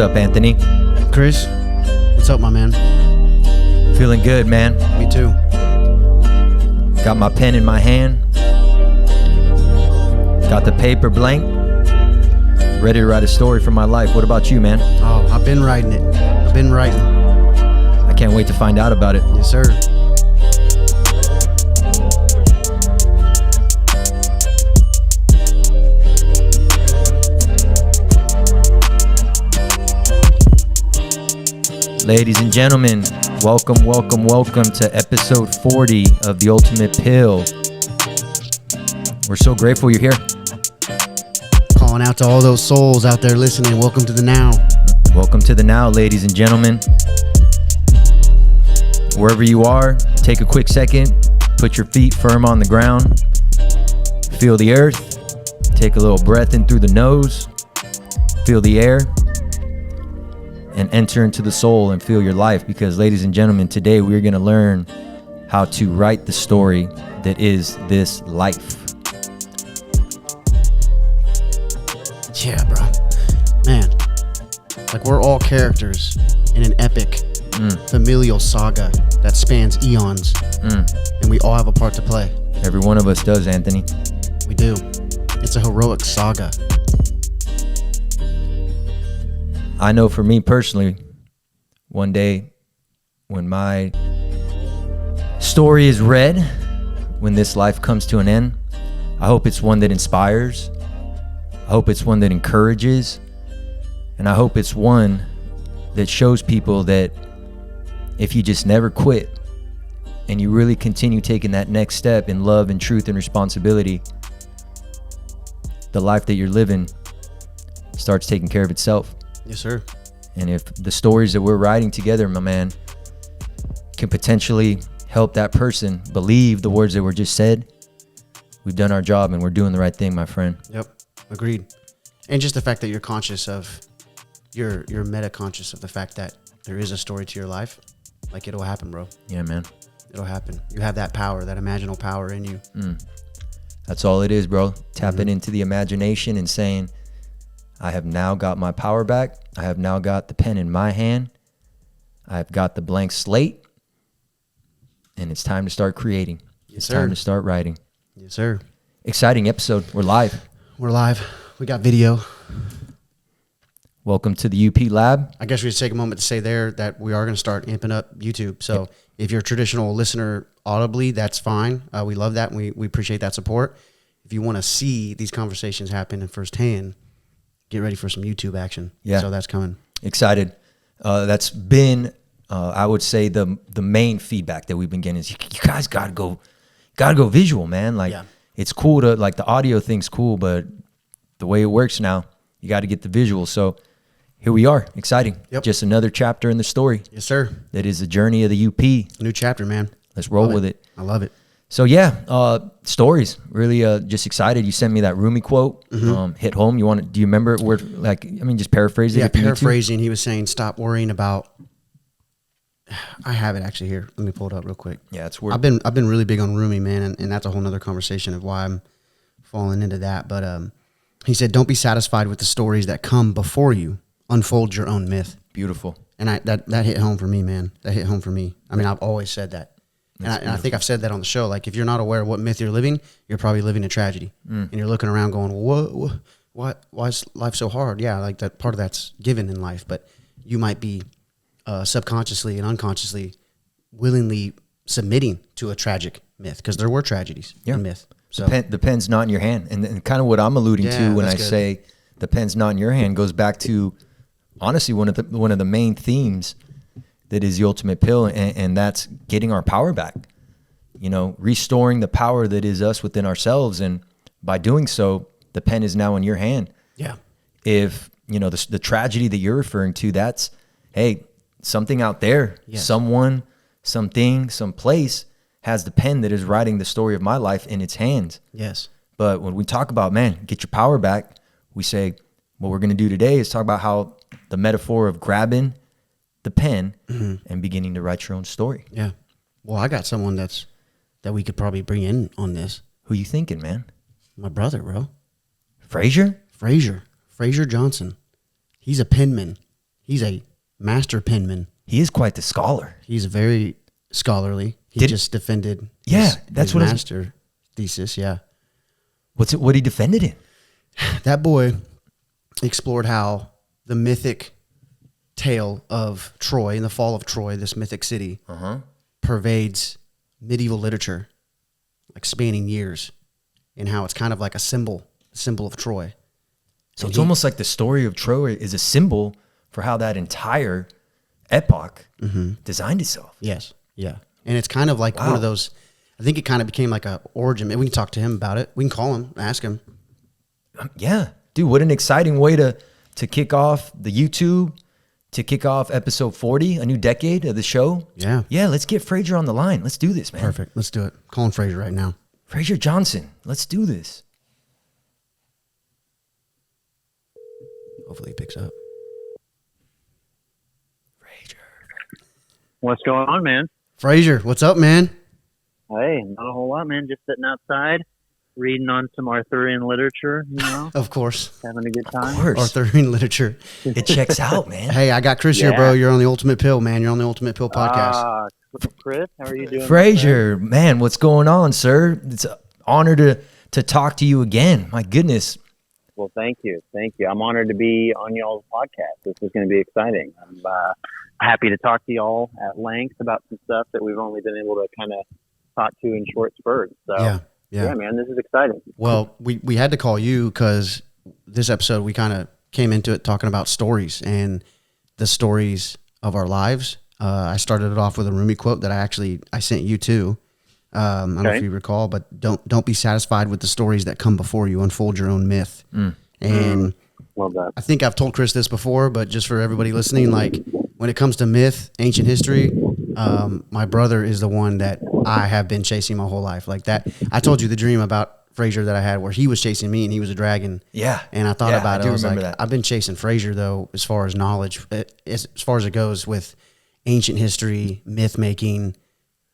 up, Anthony? Chris, what's up, my man? Feeling good, man. Me too. Got my pen in my hand. Got the paper blank. Ready to write a story for my life. What about you, man? Oh, I've been writing it. I can't wait to find out about it. Yes, sir. Ladies and gentlemen, welcome to episode 40 of The Ultimate Pill. We're so grateful you're here. Calling out to all those souls out there listening. Welcome to the now. Welcome to the now, ladies and gentlemen. Wherever you are, take a quick second, put your feet firm on the ground, feel the earth, take a little breath in through the nose, feel the air, and enter into the soul and feel your life. Because, ladies and gentlemen, today we're going to learn how to write the story that is this life. Yeah, bro. Man, like we're all characters in an epic familial saga that spans eons. And we all have a part to play. Every one of us does, Anthony. We do. It's a heroic saga. I know for me personally, one day when my story is read, when this life comes to an end, I hope it's one that inspires. I hope it's one that encourages. And I hope it's one that shows people that if you just never quit and you really continue taking that next step in love and truth and responsibility, the life that you're living starts taking care of itself. Yes, sir. And if the stories that we're writing together, my man, can potentially help that person believe the words that were just said, we've done our job and we're doing the right thing, my friend. Yep. Agreed. And just the fact that you're conscious of, you're meta-conscious of the fact that there is a story to your life. Like, it'll happen, bro. Yeah, man. It'll happen. You have that power, that imaginal power in you. That's all it is, bro. Tapping into the imagination and saying, I have now got my power back. I have now got the pen in my hand. I've got the blank slate. And it's time to start creating. Yes, Time to start writing. Yes, sir. Exciting episode. We're live. We're live. We got video. Welcome to the UP Lab. I guess we should take a moment to say there that we are going to start amping up YouTube. So if you're a traditional listener audibly, that's fine. We love that. And we appreciate that support. If you want to see these conversations happen in firsthand, get ready for some YouTube action. Yeah. So that's coming. Excited. That's been, I would say, the main feedback that we've been getting is you guys gotta go visual, man. Like, it's cool to, like, the audio thing's cool, but the way it works now, you got to get the visual. So here we are. Exciting. Yep. Just another chapter in the story. Yes, sir. That is the journey of the UP. New chapter, man. Let's roll with it. I love it. So yeah, stories. Really, just excited. You sent me that Rumi quote. Hit home. Do you remember where? Like, I mean, just paraphrase it. Yeah, paraphrasing. He was saying, "Stop worrying about." I have it actually here. Let me pull it up real quick. Yeah, it's weird. I've been really big on Rumi, man, and that's a whole nother conversation of why I'm falling into that. But he said, "Don't be satisfied with the stories that come before you. Unfold your own myth." Beautiful. And that hit home for me, man. That hit home for me. I mean, I've always said that. And I think I've said that on the show. Like, if you're not aware of what myth you're living, you're probably living a tragedy. And you're looking around going, why is life so hard? Yeah, like that part of that's given in life. But you might be subconsciously and unconsciously willingly submitting to a tragic myth, because there were tragedies in myth. So the pen's not in your hand. And kind of what I'm alluding to when I say the pen's not in your hand goes back to, honestly, one of the main themes that is the ultimate pill, and that's getting our power back. You know, restoring the power that is us within ourselves, and by doing so, the pen is now in your hand. Yeah. If you know the tragedy that you're referring to, that's something out there, someone, something, some place has the pen that is writing the story of my life in its hands. Yes. But when we talk about, man, get your power back, we say what we're going to do today is talk about how the metaphor of grabbing the pen and beginning to write your own story. Yeah. Well, I got someone that we could probably bring in on this. Who you thinking, man? My brother, bro. Frazier Johnson. He's a penman. He's a master penman. He is quite the scholar. He's very scholarly. He just defended his master thesis. Yeah. What he defended in? That boy explored how the mythic tale of Troy and the fall of Troy, this mythic city, pervades medieval literature, like spanning years, and how it's kind of like a symbol of Troy. So it's almost like the story of Troy is a symbol for how that entire epoch designed itself. Yes. Yeah. And it's kind of like one of those, I think it kind of became like a origin. Maybe we can talk to him about it. We can call him, ask him. Yeah. Dude, what an exciting way to kick off the YouTube, to kick off episode 40, a new decade of the show. Yeah. Yeah, let's get Frazier on the line. Let's do this, man. Perfect. Let's do it. Calling Frazier right now. Frazier Johnson. Let's do this. Hopefully he picks up. Frazier. What's going on, man? Frazier, what's up, man? Hey, not a whole lot, man. Just sitting outside, reading on some Arthurian literature, you know, Of course. having a good Of time. course. Arthurian literature. It checks out, man. Hey, I got Chris here, Yeah. bro. You're on the Ultimate Pill, man. You're on the Ultimate Pill podcast. Chris, how are you doing? Frazier, man, what's going on, sir? It's an honor to talk to you again. My goodness. Well, thank you. Thank you. I'm honored to be on y'all's podcast. This is going to be exciting. I'm happy to talk to y'all at length about some stuff that we've only been able to kind of talk to in short spurts. So, yeah, man, this is exciting. Well, we had to call you because this episode we kind of came into it talking about stories and the stories of our lives. I started it off with a Rumi quote that I sent you too. I don't know if you recall, but don't be satisfied with the stories that come before you. Unfold your own myth. And Love that. I think I've told Chris this before, but just for everybody listening, like when it comes to myth, ancient history, my brother is the one that I have been chasing my whole life. Like that, I told you the dream about Frazier that I had where he was chasing me and he was a dragon. Yeah. And I thought about it. I was like, that. I've been chasing Frazier though, as far as knowledge, as far as it goes with ancient history, myth making,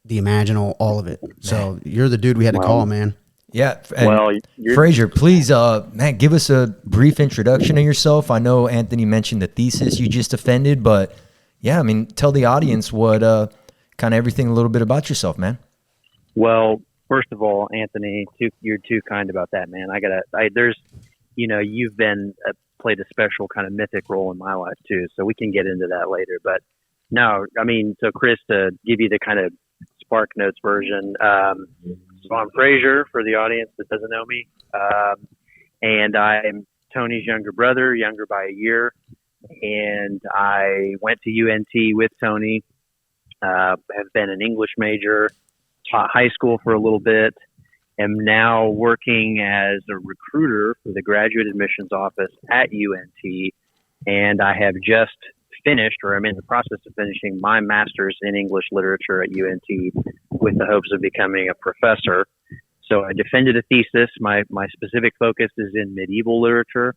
the imaginal, all of it. So you're the dude we had to call, man. Yeah. Well, Frazier, please, man, give us a brief introduction of yourself. I know Anthony mentioned the thesis you just defended, but yeah, I mean, tell the audience what kind of everything a little bit about yourself, man. Well, first of all, Anthony, you're too kind about that, man. You've been played a special kind of mythic role in my life too, so we can get into that later. But no, I mean, so Chris, to give you the kind of Spark Notes version. So I'm Frazier for the audience that doesn't know me. And I'm Tony's younger brother, younger by a year. And I went to UNT with Tony, have been an English major, taught high school for a little bit, am now working as a recruiter for the graduate admissions office at UNT. And I have just finished, or I'm in the process of finishing, my master's in English literature at UNT with the hopes of becoming a professor. So I defended a thesis. My specific focus is in medieval literature,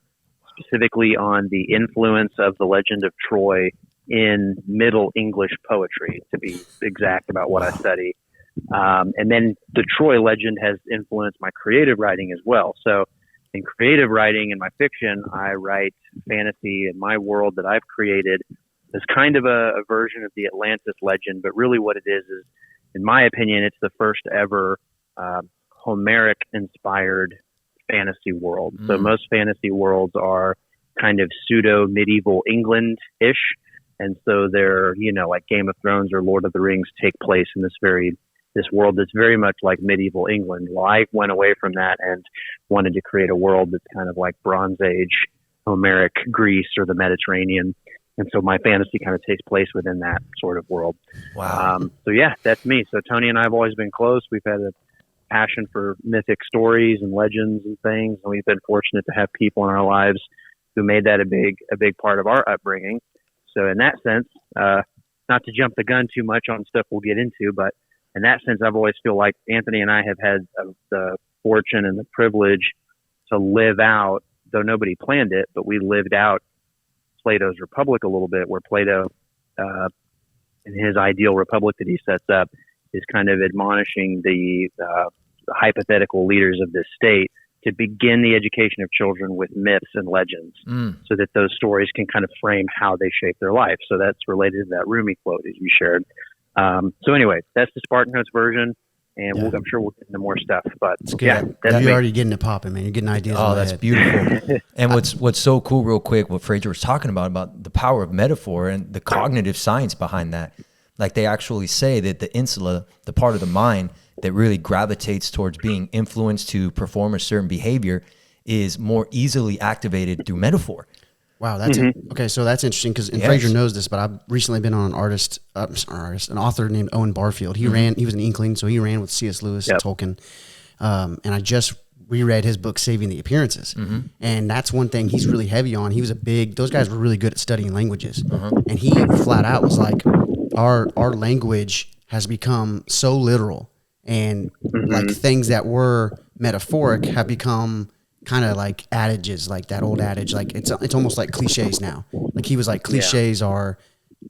specifically on the influence of the legend of Troy in Middle English poetry, to be exact about what I study. And then the Troy legend has influenced my creative writing as well. So in creative writing and my fiction, I write fantasy, and my world that I've created is kind of a version of the Atlantis legend. But really what it is, in my opinion, it's the first ever Homeric-inspired fantasy world. So most fantasy worlds are kind of pseudo-medieval England-ish. And so they're, like Game of Thrones or Lord of the Rings take place in this world that's very much like medieval England. Well, I went away from that and wanted to create a world that's kind of like Bronze Age, Homeric Greece or the Mediterranean. And so my fantasy kind of takes place within that sort of world. Wow. So yeah, that's me. So Tony and I have always been close. We've had a passion for mythic stories and legends and things. And we've been fortunate to have people in our lives who made that a big part of our upbringing. So in that sense, not to jump the gun too much on stuff we'll get into, but in that sense, I've always feel like Anthony and I have had the fortune and the privilege to live out, though nobody planned it, but we lived out Plato's Republic a little bit, where Plato, in his ideal republic that he sets up, is kind of admonishing the hypothetical leaders of this state to begin the education of children with myths and legends so that those stories can kind of frame how they shape their life. So that's related to that Rumi quote that you shared. So anyway, that's the Spark Notes version, and I'm sure we'll get into more stuff. But yeah, you're already getting it popping, man. You're getting ideas. Oh, that's beautiful. And what's so cool, real quick, what Frazier was talking about the power of metaphor and the cognitive science behind that. Like they actually say that the insula, the part of the mind that really gravitates towards being influenced to perform a certain behavior, is more easily activated through metaphor. Wow, that's okay. So that's interesting because Frazier knows this, but I've recently been on an author named Owen Barfield. He was an Inkling, so he ran with C.S. Lewis and Tolkien, and I just reread his book Saving the Appearances, and that's one thing he's really heavy on. Those guys were really good at studying languages, and he flat out was like, our language has become so literal, and like things that were metaphoric have become kind of like adages, like that old adage, like it's almost like cliches now. Like he was like, cliches are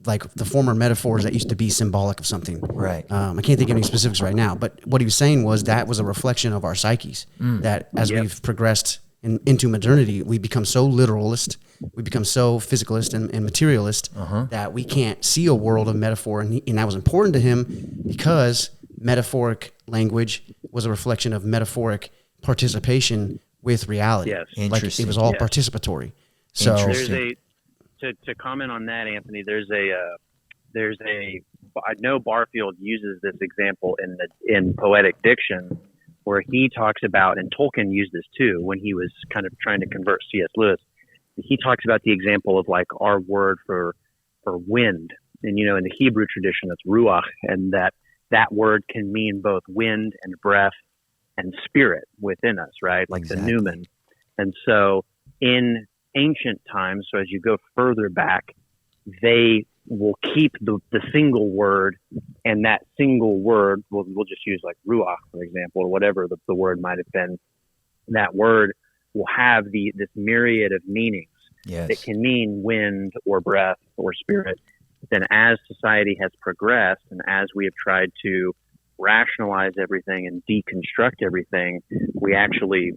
like the former metaphors that used to be symbolic of something. Right. I can't think of any specifics right now, but what he was saying was that was a reflection of our psyches, that as we've progressed into modernity, we become so literalist, we become so physicalist and materialist that we can't see a world of metaphor. And that was important to him because metaphoric language was a reflection of metaphoric participation with reality. Yes. Like it was all participatory. So there's to comment on that, Anthony, I know Barfield uses this example in poetic diction, where he talks about, and Tolkien used this too when he was kind of trying to convert C.S. Lewis. He talks about the example of like our word for wind, and in the Hebrew tradition that's ruach, and that word can mean both wind and breath and spirit within us, right? Like the Newman. And so in ancient times, so as you go further back, they will keep the single word, and that single word, we'll just use like ruach, for example, or whatever the word might have been. That word will have this myriad of meanings. Yes. It can mean wind or breath or spirit. Then as society has progressed and as we have tried to rationalize everything and deconstruct everything, we actually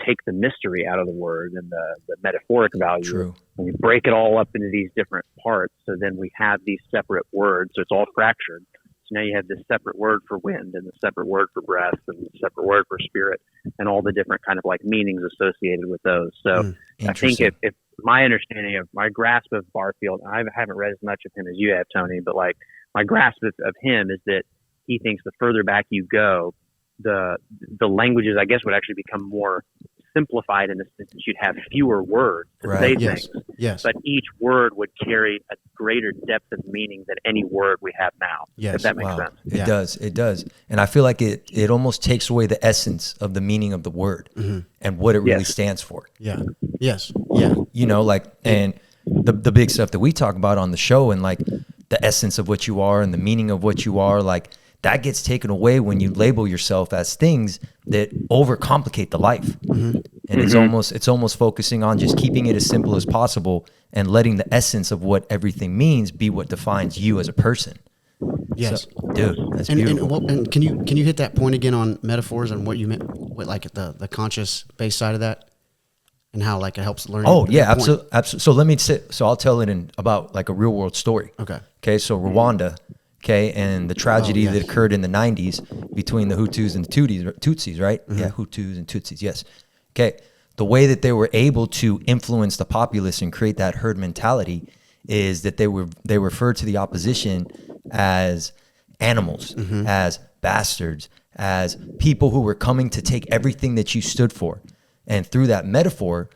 take the mystery out of the word and the metaphoric value. True. And we break it all up into these different parts. So then we have these separate words. So it's all fractured. So now you have this separate word for wind and the separate word for breath and the separate word for spirit and all the different kind of like meanings associated with those. So I think if my understanding of my grasp of Barfield, I haven't read as much of him as you have, Tony, but like my grasp of him is that he thinks the further back you go, the languages, I guess, would actually become more simplified in the sense that you'd have fewer words to say things. Yes. But each word would carry a greater depth of meaning than any word we have now. Yes. If that makes sense. It does. And I feel like it almost takes away the essence of the meaning of the word and what it really stands for. Yeah. Yes. Yeah. And the big stuff that we talk about on the show, and like the essence of what you are and the meaning of what you are, like that gets taken away when you label yourself as things that overcomplicate the life. And it's almost focusing on just keeping it as simple as possible and letting the essence of what everything means be what defines you as a person. Yes. So, dude, that's beautiful. And can you hit that point again on metaphors and what you meant, what like the conscious base side of that, and how like it helps learning? Oh yeah, absolutely. So I'll tell it in about like a real world story. Okay. So Rwanda. Okay, and the tragedy that occurred in the 90s between the Hutus and the Tutsis, right? Yeah, Hutus and Tutsis, yes. Okay, the way that they were able to influence the populace and create that herd mentality is that they referred to the opposition as animals, as bastards, as people who were coming to take everything that you stood for. And through that metaphor,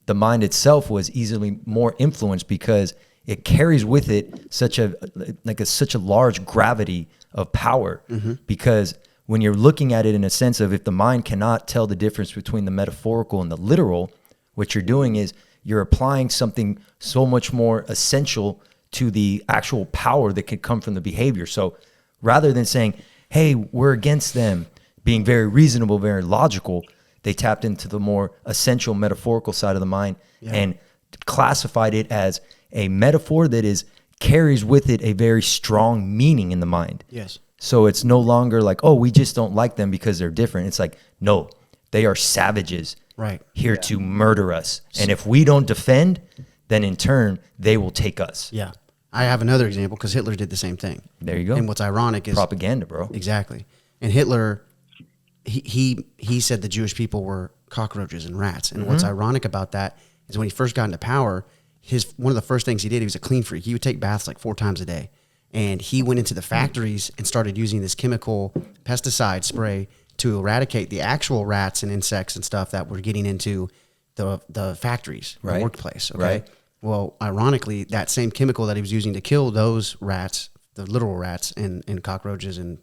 the mind itself was easily more influenced because it carries with it such a large gravity of power, because when you're looking at it in a sense of, if the mind cannot tell the difference between the metaphorical and the literal, what you're doing is you're applying something so much more essential to the actual power that could come from the behavior. So rather than saying, hey, we're against them, being very reasonable, very logical, they tapped into the more essential metaphorical side of the mind and classified it as a metaphor that carries with it a very strong meaning in the mind. Yes. So it's no longer like, oh, we just don't like them because they're different. It's like, no, They are savages Right. here to murder us. And if we don't defend, then in turn, they will take us. Yeah. I have another example because Hitler did the same thing. There you go. And what's ironic is propaganda, bro. Exactly. And Hitler, he said the Jewish people were cockroaches and rats. And what's ironic about that is when he first got into power, one of the first things he did, he was a clean freak. He would take baths like 4 times a day. And he went into the factories and started using this chemical pesticide spray to eradicate the actual rats and insects and stuff that were getting into the factories, the workplace. Okay. Right. Well, ironically, that same chemical that he was using to kill those rats, the literal rats and cockroaches and,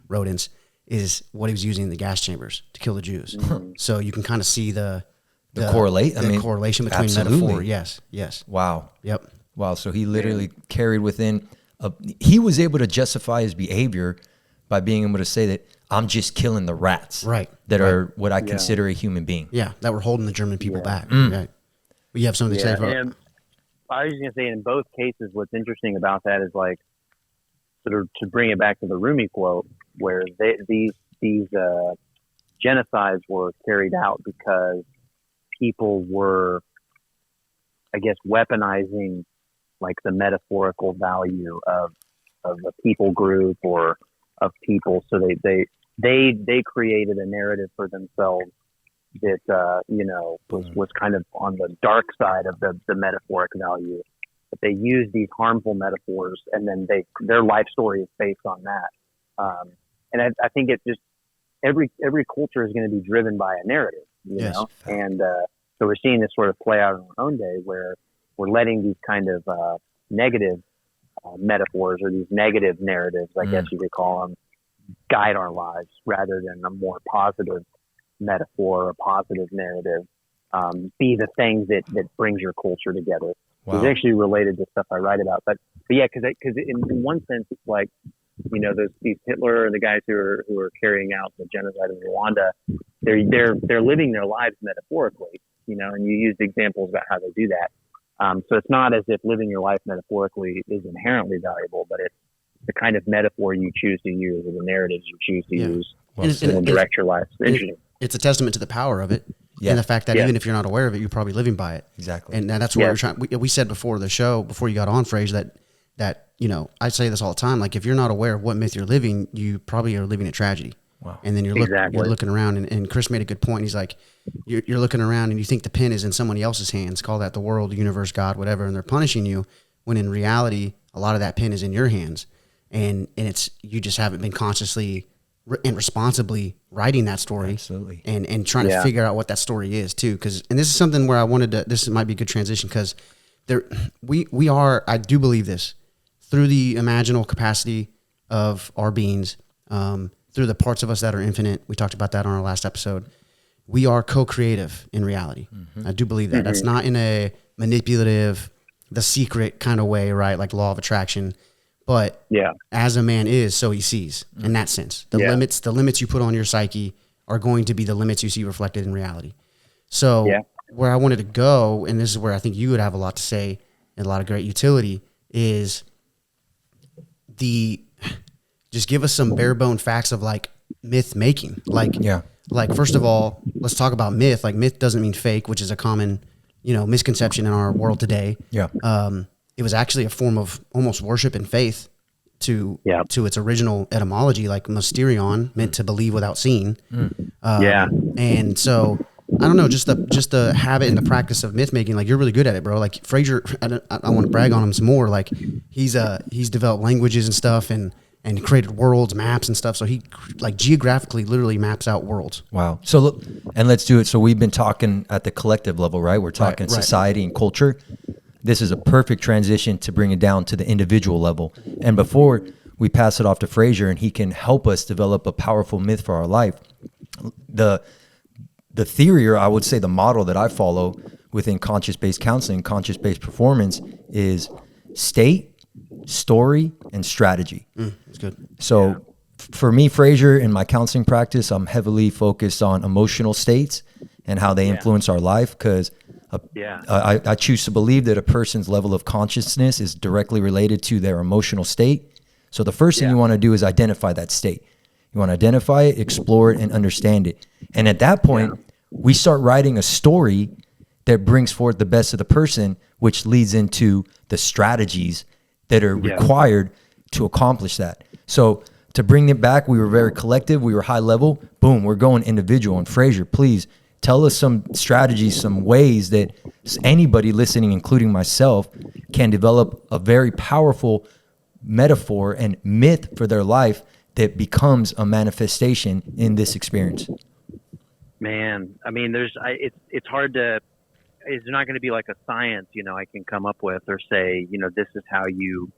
rodents, is what he was using in the gas chambers to kill the Jews. So you can kind of see the correlation between absolutely. metaphor. Yes. Wow. Yep. Wow. So he literally carried within he was able to justify his behavior by being able to say that I'm just killing the rats. Right. That are what I consider a human being. Yeah. That were holding the German people back. Right. Well, you have something to say about it. I was going to say in both cases, what's interesting about that is like, sort of to bring it back to the Rumi quote, where these genocides were carried out because people were, I guess, weaponizing like the metaphorical value of a people group or of people. So they created a narrative for themselves that was kind of on the dark side of the metaphoric value. But they use these harmful metaphors, and then their life story is based on that. And I think it's just every culture is going to be driven by a narrative, you know. And so we're seeing this sort of play out in our own day, where we're letting these kind of negative metaphors or these negative narratives, I guess you could call them, guide our lives rather than a more positive metaphor or positive narrative be the thing that brings your culture together. Wow. It's actually related to stuff I write about, but yeah, because in one sense it's like, these Hitler and the guys who are carrying out the genocide in Rwanda, they're living their lives metaphorically, and you used examples about how they do that. So it's not as if living your life metaphorically is inherently valuable, but it's the kind of metaphor you choose to use or the narratives you choose to use to direct your life. It's a testament to the power of it. Yeah. And the fact that even if you're not aware of it, you're probably living by it. Exactly. And that's what we're trying. We said before the show, before you got on, Frazier, that I say this all the time. Like, if you're not aware of what myth you're living, you probably are living a tragedy. Wow. And then you're looking around, and Chris made a good point. He's like, you're looking around and you think the pen is in somebody else's hands. Call that the world, the universe, God, whatever, and they're punishing you. When in reality, a lot of that pen is in your hands, and it's you just haven't been consciously and responsibly writing that story. Absolutely. And trying to figure out what that story is too. And this is something where I wanted to, this might be a good transition, because we are, I do believe this, through the imaginal capacity of our beings, through the parts of us that are infinite. We talked about that on our last episode. We are co-creative in reality. I do believe that. That's not in a manipulative, The Secret kind of way, right? Like law of attraction. But as a man is, so he sees, in that sense. The limits you put on your psyche are going to be the limits you see reflected in reality. So where I wanted to go, and this is where I think you would have a lot to say and a lot of great utility, is just give us some bare bone facts of like myth making. Like first of all, let's talk about myth. Like, myth doesn't mean fake, which is a common, misconception in our world today. It was actually a form of almost worship and faith to its original etymology, like mysterion, meant to believe without seeing. And so I don't know, just the habit and the practice of myth making. Like, you're really good at it, bro. Like Frazier, I want to brag on him some more. Like, he's developed languages and stuff and created worlds, maps and stuff. So he like geographically literally maps out worlds. Wow. So look, and let's do it. So we've been talking at the collective level, right? We're talking society and culture. This is a perfect transition to bring it down to the individual level. And before we pass it off to Frazier and he can help us develop a powerful myth for our life, the theory, or I would say the model that I follow within conscious-based counseling, conscious-based performance, is state, story, and strategy. That's good. So for me, Frazier, in my counseling practice, I'm heavily focused on emotional states and how they influence our life, because I choose to believe that a person's level of consciousness is directly related to their emotional state. So the first thing you want to do is identify that state. You want to identify it, explore it, and understand it. And at that point, we start writing a story that brings forth the best of the person, which leads into the strategies that are required to accomplish that. So to bring it back, we were very collective. We were high level. Boom, we're going individual. And Frazier, please tell us some strategies, some ways that anybody listening, including myself, can develop a very powerful metaphor and myth for their life that becomes a manifestation in this experience. Man, I mean, it's hard to, it's not going to be like a science, I can come up with or say, this is how you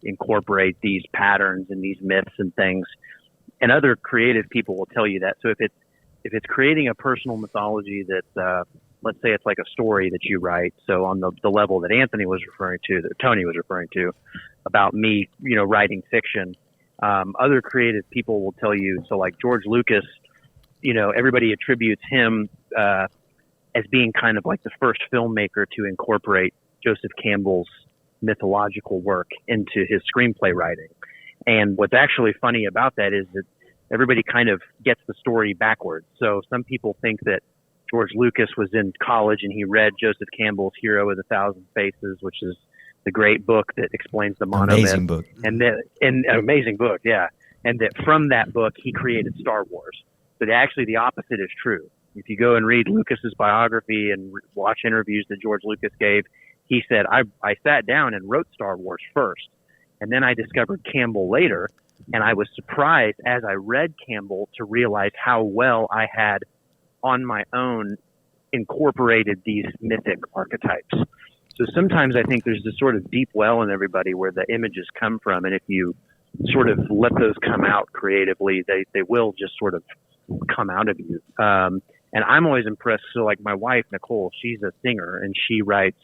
incorporate these patterns and these myths and things. And other creative people will tell you that. So if it's creating a personal mythology that, let's say it's like a story that you write. So on the level that Anthony was referring to, that Tony was referring to about me, writing fiction, other creative people will tell you. So like George Lucas, everybody attributes him, as being kind of like the first filmmaker to incorporate Joseph Campbell's mythological work into his screenplay writing. And what's actually funny about that is that everybody kind of gets the story backwards. So some people think that George Lucas was in college and he read Joseph Campbell's Hero with a Thousand Faces, which is the great book that explains the monomyth. Amazing book. And an amazing book, yeah. And that from that book, he created Star Wars. But actually the opposite is true. If you go and read Lucas's biography and watch interviews that George Lucas gave, he said, I sat down and wrote Star Wars first. And then I discovered Campbell later. And I was surprised as I read Campbell to realize how well I had on my own incorporated these mythic archetypes. So sometimes I think there's this sort of deep well in everybody where the images come from. And if you sort of let those come out creatively, they will just sort of come out of you. And I'm always impressed. So like my wife, Nicole, she's a singer and she writes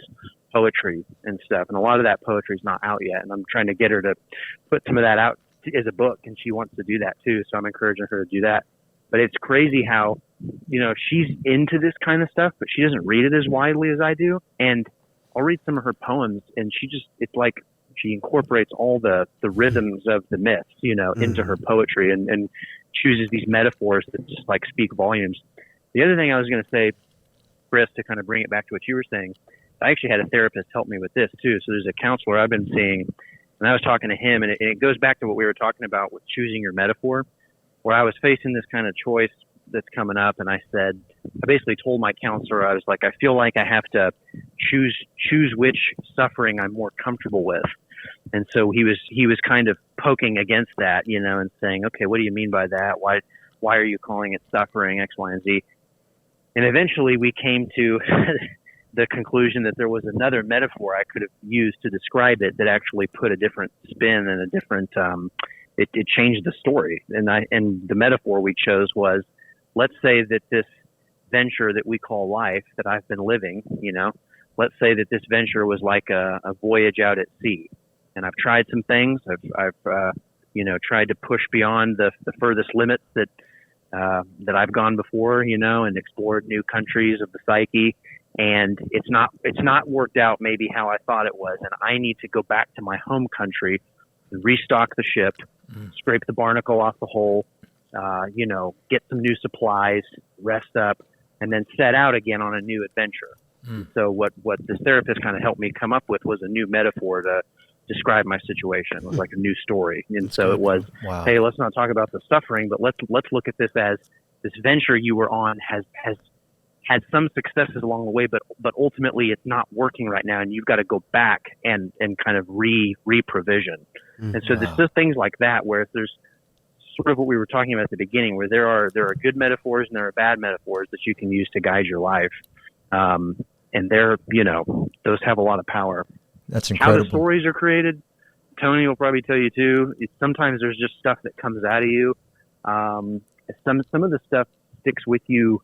poetry and stuff. And a lot of that poetry is not out yet. And I'm trying to get her to put some of that out as a book. And she wants to do that too. So I'm encouraging her to do that. But it's crazy how, she's into this kind of stuff, but she doesn't read it as widely as I do. And I'll read some of her poems and it's like she incorporates all the rhythms of the myths, into her poetry and chooses these metaphors that just like speak volumes. The other thing I was going to say, Chris, to kind of bring it back to what you were saying, I actually had a therapist help me with this too. So there's a counselor I've been seeing, and I was talking to him, and it goes back to what we were talking about with choosing your metaphor, where I was facing this kind of choice that's coming up, and I basically told my counselor, I was like, I feel like I have to choose which suffering I'm more comfortable with. And so he was kind of poking against that, and saying, okay, what do you mean by that? Why are you calling it suffering, X, Y, and Z? And eventually we came to the conclusion that there was another metaphor I could have used to describe it that actually put a different spin and a different, it changed the story. And the metaphor we chose was, let's say that this venture that we call life that I've been living, let's say that this venture was like a voyage out at sea. And I've tried some things. I've tried to push beyond the furthest limits that I've gone before, and explored new countries of the psyche. And it's not worked out maybe how I thought it was. And I need to go back to my home country and restock the ship, scrape the barnacle off the hull, get some new supplies, rest up, and then set out again on a new adventure. So what this therapist kind of helped me come up with was a new metaphor to describe my situation. It was like a new story. And so it was, hey, let's not talk about the suffering, but let's look at this as this venture you were on has had some successes along the way, but ultimately it's not working right now, and you've got to go back and kind of re-provision. And so there's just things like that where there's sort of what we were talking about at the beginning, where there are good metaphors and there are bad metaphors that you can use to guide your life. And those have a lot of power. That's incredible. How the stories are created, Tony will probably tell you too. Sometimes there's just stuff that comes out of you. Some of the stuff sticks with you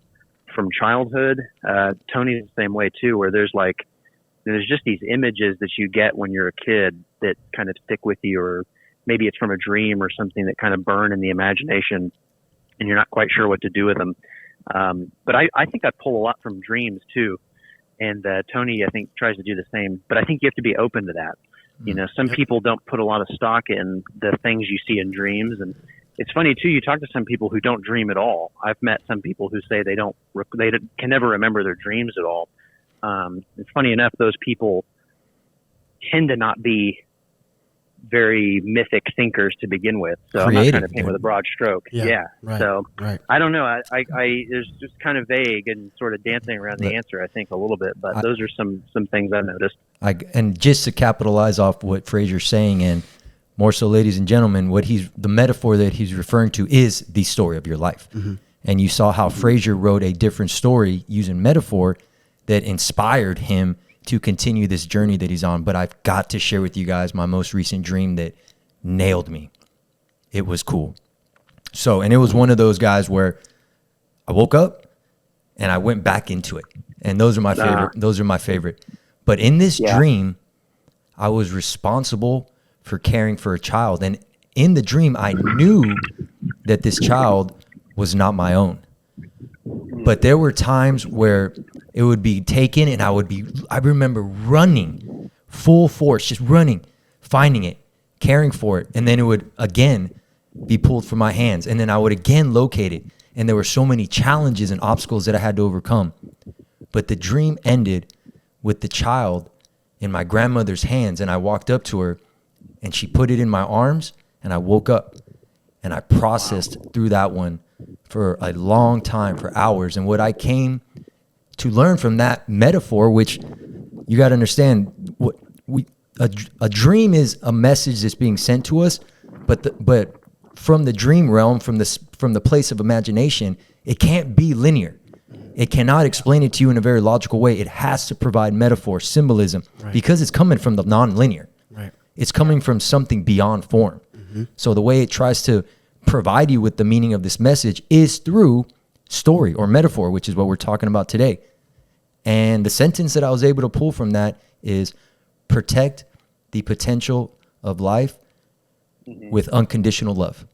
from childhood. Tony's the same way too, where there's just these images that you get when you're a kid that kind of stick with you, or maybe it's from a dream or something that kind of burn in the imagination and you're not quite sure what to do with them. But I think I pull a lot from dreams too. And Tony, I think, tries to do the same. But I think you have to be open to that. Some people don't put a lot of stock in the things you see in dreams, and it's funny too. You talk to some people who don't dream at all. I've met some people who say they can never remember their dreams at all. It's funny enough, those people tend to not be very mythic thinkers to begin with. So I'm not trying to paint with a broad stroke. Yeah. Right, so right. I don't know. I it's just kind of vague and sort of dancing around the answer, I think, a little bit, but those are some things I noticed. And just to capitalize off what Frazier's saying, and more so, ladies and gentlemen, the metaphor that he's referring to is the story of your life. Mm-hmm. And you saw how Frazier wrote a different story using metaphor that inspired him to continue this journey that he's on. But I've got to share with you guys my most recent dream that nailed me. It was cool. So, and it was one of those guys where I woke up and I went back into it. And those are my favorite. Those are my favorite. But in this dream, I was responsible for caring for a child. And in the dream, I knew that this child was not my own. But there were times where it would be taken and I remember running full force, just running, finding it, caring for it. And then it would again be pulled from my hands. And then I would again locate it. And there were so many challenges and obstacles that I had to overcome. But the dream ended with the child in my grandmother's hands. And I walked up to her and she put it in my arms and I woke up and I processed through that one for a long time, for hours. And what I came to learn from that metaphor, which you got to understand, a dream is a message that's being sent to us, but from the dream realm, from the place of imagination, it can't be linear. It cannot explain it to you in a very logical way. It has to provide metaphor, symbolism, because it's coming from the non-linear. Right. It's coming from something beyond form. Mm-hmm. So the way it tries to provide you with the meaning of this message is through story or metaphor, which is what we're talking about today. And the sentence that I was able to pull from that is protect the potential of life with unconditional love.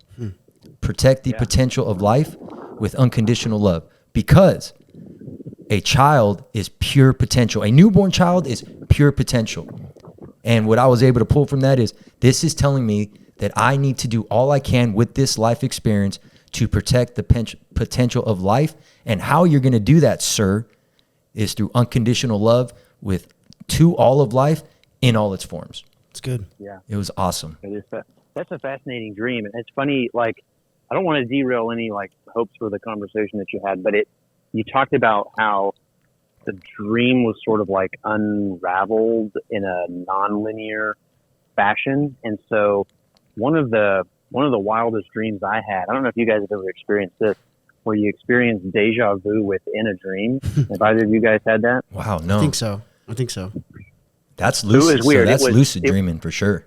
Protect the potential of life with unconditional love, because a child is pure potential. A newborn child is pure potential. And what I was able to pull from that is this is telling me that I need to do all I can with this life experience to protect the potential of life. And how you're going to do that, sir, is through unconditional love to all of life in all its forms. It's good. Yeah. It was awesome. It is. That's a fascinating dream. And it's funny, like, I don't want to derail any like hopes for the conversation that you had, but you talked about how the dream was sort of like unraveled in a nonlinear fashion. And so one of the wildest dreams I had, I don't know if you guys have ever experienced this, where you experience deja vu within a dream. Have either of you guys had that? Wow, no. I think so. That's lucid. It was weird. So that's lucid dreaming for sure.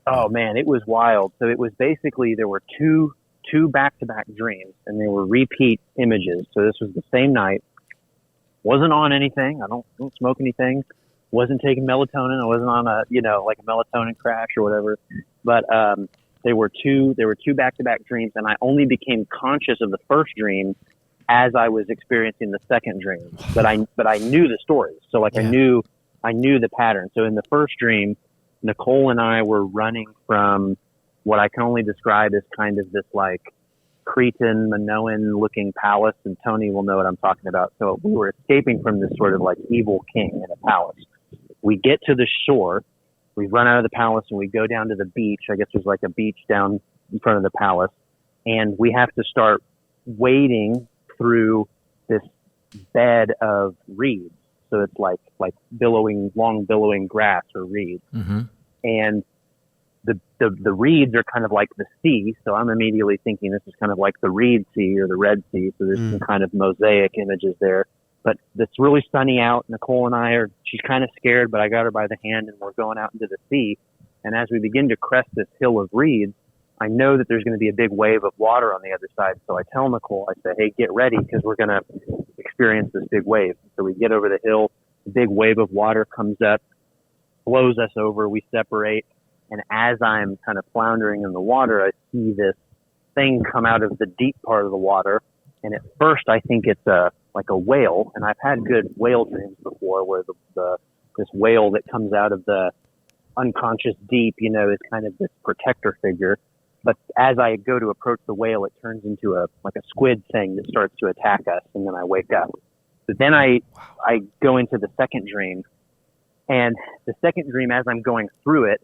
Oh man, it was wild. So it was basically, there were two back-to-back dreams, and they were repeat images. So this was the same night. Wasn't on anything. I don't smoke anything. Wasn't taking melatonin. I wasn't on a melatonin crash or whatever. But there were two back-to-back dreams, and I only became conscious of the first dream as I was experiencing the second dream. But I knew the story. So like I knew the pattern. So in the first dream, Nicole and I were running from what I can only describe as kind of this like Cretan, Minoan looking palace, and Tony will know what I'm talking about. So we were escaping from this sort of like evil king in a palace. We get to the shore, we run out of the palace and we go down to the beach. I guess there's like a beach down in front of the palace, and we have to start wading through this bed of reeds. So it's like long billowing grass or reeds. Mm-hmm. And the reeds are kind of like the sea. So I'm immediately thinking this is kind of like the Reed Sea or the Red Sea. So there's some kind of mosaic images there. But it's really sunny out. Nicole and she's kind of scared, but I got her by the hand and we're going out into the sea. And as we begin to crest this hill of reeds, I know that there's going to be a big wave of water on the other side. So I tell Nicole, I say, hey, get ready because we're going to experience this big wave. So we get over the hill, a big wave of water comes up, blows us over, we separate. And as I'm kind of floundering in the water, I see this thing come out of the deep part of the water. And at first I think it's like a whale. And I've had good whale dreams before where this whale that comes out of the unconscious deep, is kind of this protector figure. But as I go to approach the whale, it turns into a squid thing that starts to attack us, and then I wake up. But then I go into the second dream, and the second dream, as I'm going through it,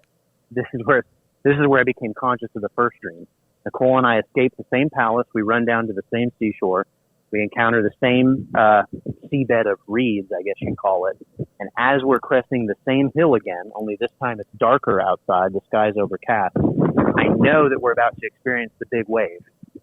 this is where I became conscious of the first dream. Nicole and I escape the same palace. We run down to the same seashore. We encounter the same seabed of reeds, I guess you'd call it. And as we're cresting the same hill again, only this time it's darker outside, the sky's overcast, I know that we're about to experience the big wave.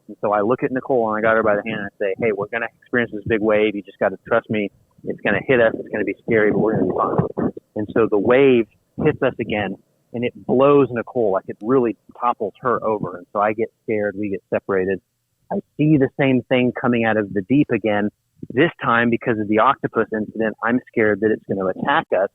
And so I look at Nicole and I got her by the hand and I say, hey, we're going to experience this big wave. You just got to trust me. It's going to hit us. It's going to be scary, but we're going to be fine. And so the wave hits us again, and it blows Nicole, like it really topples her over. And so I get scared. We get separated. I see the same thing coming out of the deep again. This time, because of the octopus incident, I'm scared that it's going to attack us.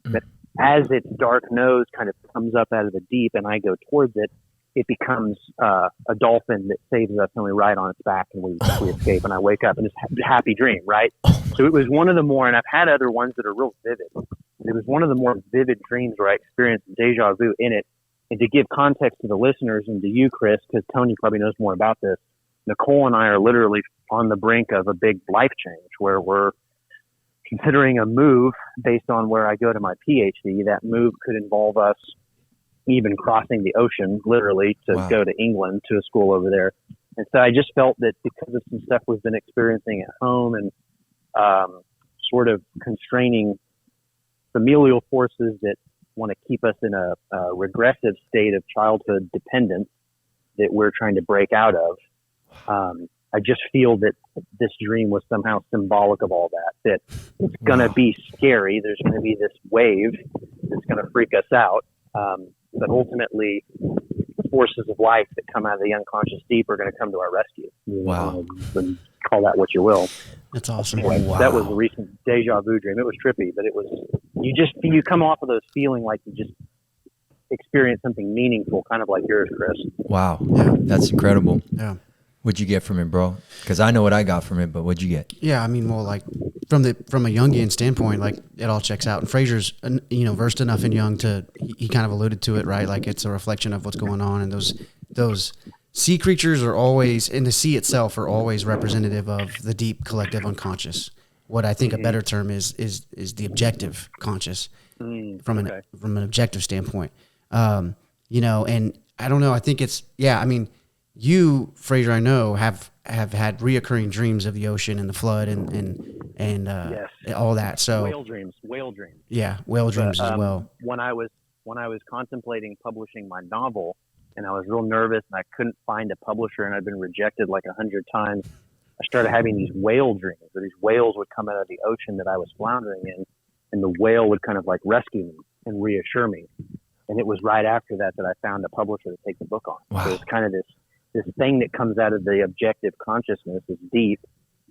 But as its dark nose kind of comes up out of the deep and I go towards it, it becomes a dolphin that saves us, and we ride on its back and we escape. And I wake up and it's a happy dream, right? So it was one of the more, and I've had other ones that are real vivid. It was one of the more vivid dreams where I experienced deja vu in it. And to give context to the listeners and to you, Chris, because Tony probably knows more about this, Nicole and I are literally on the brink of a big life change where we're considering a move based on where I go to my PhD. That move could involve us even crossing the ocean, literally, to go to England to a school over there. And so I just felt that because of some stuff we've been experiencing at home and sort of constraining familial forces that want to keep us in a regressive state of childhood dependence that we're trying to break out of, I just feel that this dream was somehow symbolic of all that it's going to be scary. There's going to be this wave that's going to freak us out. But ultimately, the forces of life that come out of the unconscious deep are going to come to our rescue. Wow. And call that what you will. That's awesome. Anyway, Wow. That was a recent deja vu dream. It was trippy, but it was, you come off of those feeling like you just experienced something meaningful, kind of like yours, Chris. Wow. That's incredible. Yeah. What'd you get from it, bro? Because I know what I got from it, but what'd you get? Yeah, I mean, well, like from a Jungian standpoint, like it all checks out. And Frazier's, versed enough in Jung he kind of alluded to it, right? Like it's a reflection of what's going on, and those sea creatures are always, and the sea itself are always representative of the deep collective unconscious. What I think a better term is the objective conscious from an objective standpoint. And I don't know. I think it's you, Frazier, I know, have had reoccurring dreams of the ocean and the flood and Yes. all that. So Whale dreams. Yeah, whale dreams as well. When I was contemplating publishing my novel, and I was real nervous and I couldn't find a publisher, and I'd been rejected like 100 times, I started having these whale dreams where these whales would come out of the ocean that I was floundering in, and the whale would kind of like rescue me and reassure me. And it was right after that I found a publisher to take the book on. Wow. So it's kind of this thing that comes out of the objective consciousness is deep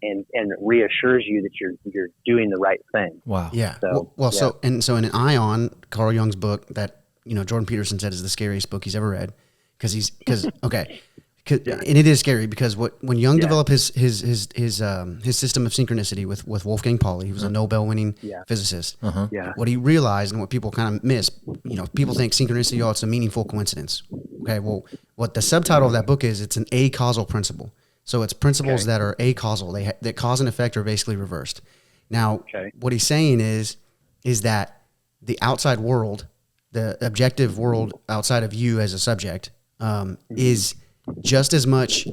and reassures you that you're doing the right thing. Wow. Yeah. So, So in an Ion, Carl Jung's book that, Jordan Peterson said is the scariest book he's ever read. And it is scary because when Jung developed his system of synchronicity with Wolfgang Pauli, he was a Nobel-winning physicist. What he realized and what people kind of miss, people think synchronicity, it's a meaningful coincidence. Okay, well, what the subtitle of that book is, it's an acausal principle. So it's principles that are acausal, that cause and effect are basically reversed. Now, what he's saying is that the outside world, the objective world outside of you as a subject, is just as much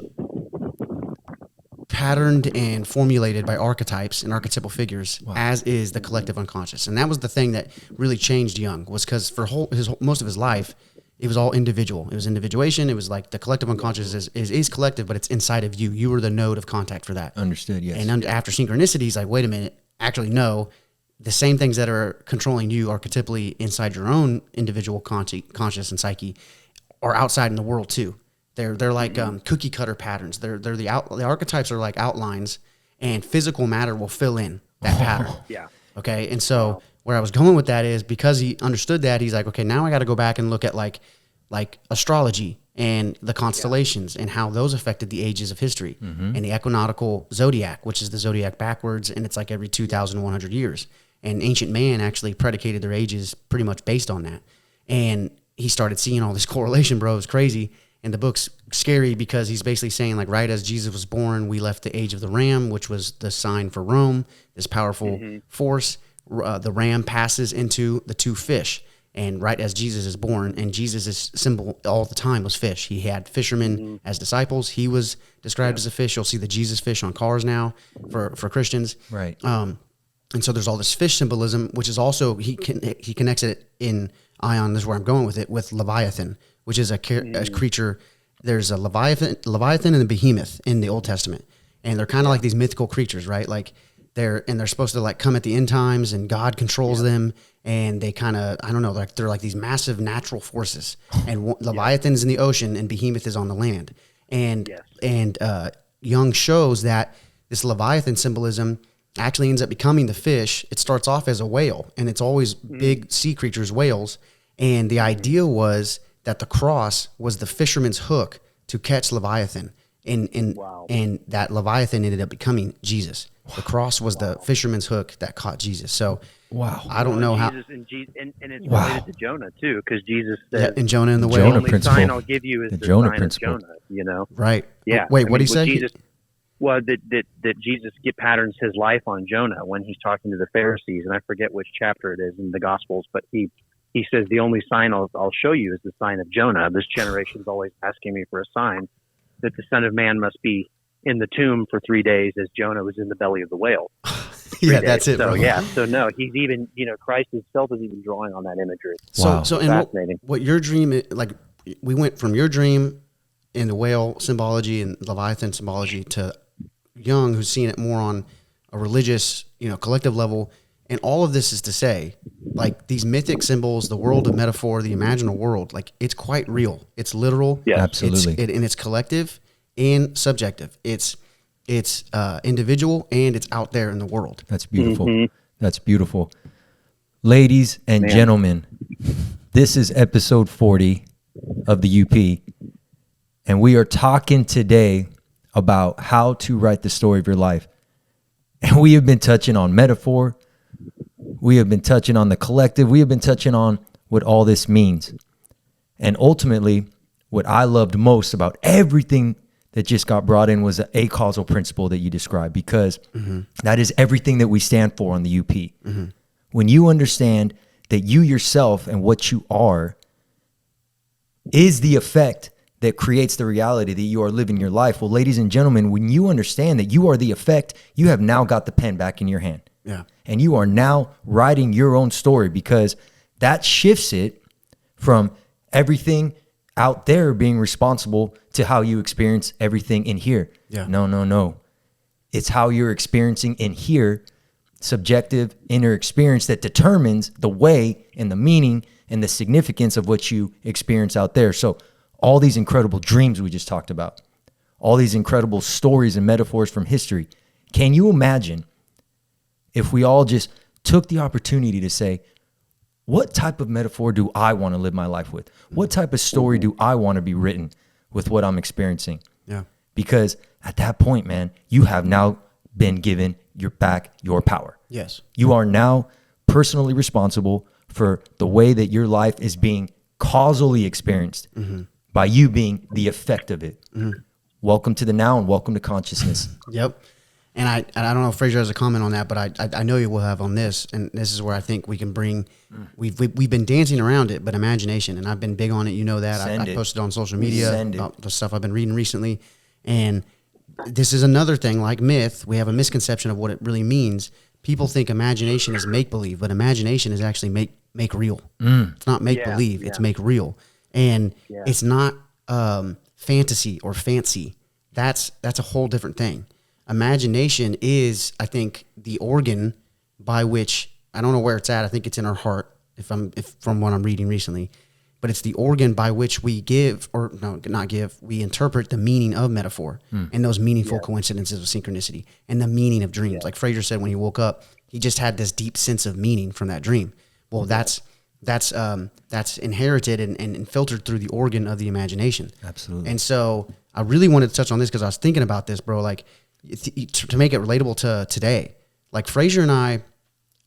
patterned and formulated by archetypes and archetypal figures as is the collective unconscious. And that was the thing that really changed Jung, was because for most of his life, it was all individual. It was individuation. It was like the collective unconscious is collective, but it's inside of you. You were the node of contact for that. Understood, yes. And after synchronicity, he's like, wait a minute, actually, no. The same things that are controlling you archetypally inside your own individual conscious and psyche are outside in the world too. They're like cookie cutter patterns. The archetypes are like outlines, and physical matter will fill in that pattern. Yeah. Okay. And so where I was going with that is because he understood that, he's like, okay, now I got to go back and look at like astrology and the constellations and how those affected the ages of history and the equinoctial zodiac, which is the zodiac backwards, and it's like every 2,100 years. And ancient man actually predicated their ages pretty much based on that. And he started seeing all this correlation, bro. It was crazy. And the book's scary because he's basically saying, like, right as Jesus was born, we left the age of the ram, which was the sign for Rome, this powerful force. The ram passes into the two fish. And right as Jesus is born, and Jesus' symbol all the time was fish. He had fishermen as disciples. He was described as a fish. You'll see the Jesus fish on cars now for Christians. Right. And so there's all this fish symbolism, which is also, he connects it in Ion, this is where I'm going with it, with Leviathan, which is a creature. There's a Leviathan and a behemoth in the Old Testament. And they're kind of like these mythical creatures, right? Like they're supposed to like come at the end times, and God controls them. And they kind of, I don't know, like they're like these massive natural forces. And Leviathan's in the ocean and Behemoth is on the land. And Jung shows that this Leviathan symbolism actually ends up becoming the fish. It starts off as a whale, and it's always big sea creatures, whales. And the idea was that the cross was the fisherman's hook to catch Leviathan. And that Leviathan ended up becoming Jesus. The cross was the fisherman's hook that caught Jesus. So I don't know how. And it's related to Jonah too, because Jesus said, and Jonah and the whale. The only sign I'll give you is the Jonah sign principle. Of Jonah. You know, right? Yeah. Wait, what did he say? Jesus, that Jesus patterns his life on Jonah when he's talking to the Pharisees, and I forget which chapter it is in the Gospels, but he says the only sign I'll show you is the sign of Jonah. This generation's always asking me for a sign that the Son of Man must be in the tomb for 3 days as Jonah was in the belly of the whale. That's it. So bro. So no, he's even, Christ himself is even drawing on that imagery. So fascinating. What your dream, like we went from your dream in the whale symbology and Leviathan symbology to Jung, who's seeing it more on a religious, collective level. And all of this is to say, like these mythic symbols, the world of metaphor, the imaginal world, like it's quite real. It's literal. Yeah, absolutely. And it's collective and subjective. It's individual and it's out there in the world. That's beautiful. That's beautiful. Ladies and gentlemen, this is episode 40 of the UP, and we are talking today about how to write the story of your life. And we have been touching on metaphor. We have been touching on the collective. We have been touching on what all this means. And ultimately, what I loved most about everything that just got brought in was a causal principle that you described, because that is everything that we stand for on the UP. When you understand that you yourself and what you are is the effect that creates the reality that you are living your life. Well, ladies and gentlemen, when you understand that you are the effect, you have now got the pen back in your hand. Yeah. And you are now writing your own story, because that shifts it from everything out there being responsible to how you experience everything in here. Yeah. No. It's how you're experiencing in here, subjective inner experience, that determines the way and the meaning and the significance of what you experience out there. So all these incredible dreams we just talked about, all these incredible stories and metaphors from history. Can you imagine if we all just took the opportunity to say, what type of metaphor do I want to live my life with? What type of story do I want to be written with what I'm experiencing? Yeah. Because at that point, man, you have now been given your power. Yes. You are now personally responsible for the way that your life is being causally experienced by you being the effect of it. Welcome to the now and welcome to consciousness. Yep. And I don't know if Frazier has a comment on that, but I know you will have on this. And this is where I think we can bring, we've been dancing around it, but imagination. And I've been big on it. You know that. I posted on social media about the stuff I've been reading recently. And this is another thing, like myth. We have a misconception of what it really means. People think imagination is make-believe, but imagination is actually make real. It's not make-believe. It's make real. And it's not fantasy or fancy. That's a whole different thing. Imagination is, I think, the organ by which, I don't know where it's at. I think it's in our heart, if from what I'm reading recently, but it's the organ by which we we interpret the meaning of metaphor and those meaningful coincidences of synchronicity and the meaning of dreams. Like Frazier said, when he woke up, he just had this deep sense of meaning from that dream. Well, that's inherited and filtered through the organ of the imagination. Absolutely. And so I really wanted to touch on this because I was thinking about this, bro, like to make it relatable to today. Like Frazier and I,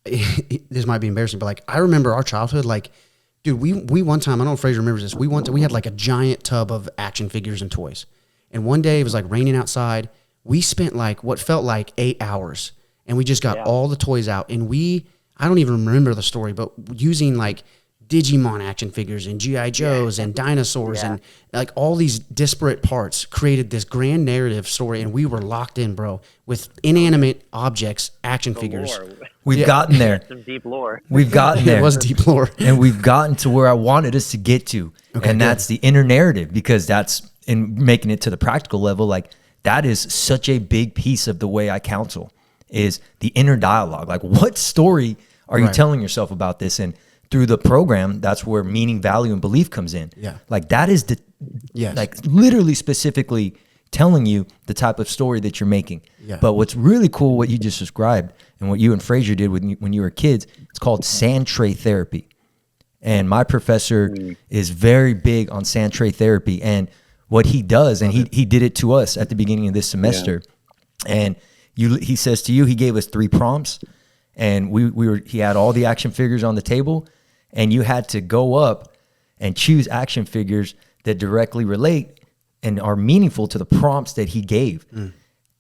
this might be embarrassing, but like I remember our childhood, like Dude, we one time, I don't know if Frazier remembers this. We had like a giant tub of action figures and toys. And one day it was like raining outside. We spent like what felt like 8 hours, and we just got all the toys out. And I don't even remember the story, but using like Digimon action figures and G.I. Joes and dinosaurs and like all these disparate parts created this grand narrative story. And we were locked in, bro, with inanimate objects, action figures. Lore. We've gotten there. Some deep lore. We've gotten there. It was deep lore. And we've gotten to where I wanted us to get to. Okay, and that's the inner narrative, because that's in making it to the practical level. Like, that is such a big piece of the way I counsel, is the inner dialogue. Like, what story are you telling yourself about this? And through the program, that's where meaning, value, and belief comes in. Yeah. Like, that is like literally specifically telling you the type of story that you're making. Yeah. But what's really cool, what you just described and what you and Frazier did when you were kids, it's called sand tray therapy. And my professor is very big on sand tray therapy. And what he does, and he did it to us at the beginning of this semester. And he says to you, he gave us 3 prompts, and he had all the action figures on the table, and you had to go up and choose action figures that directly relate and are meaningful to the prompts that he gave.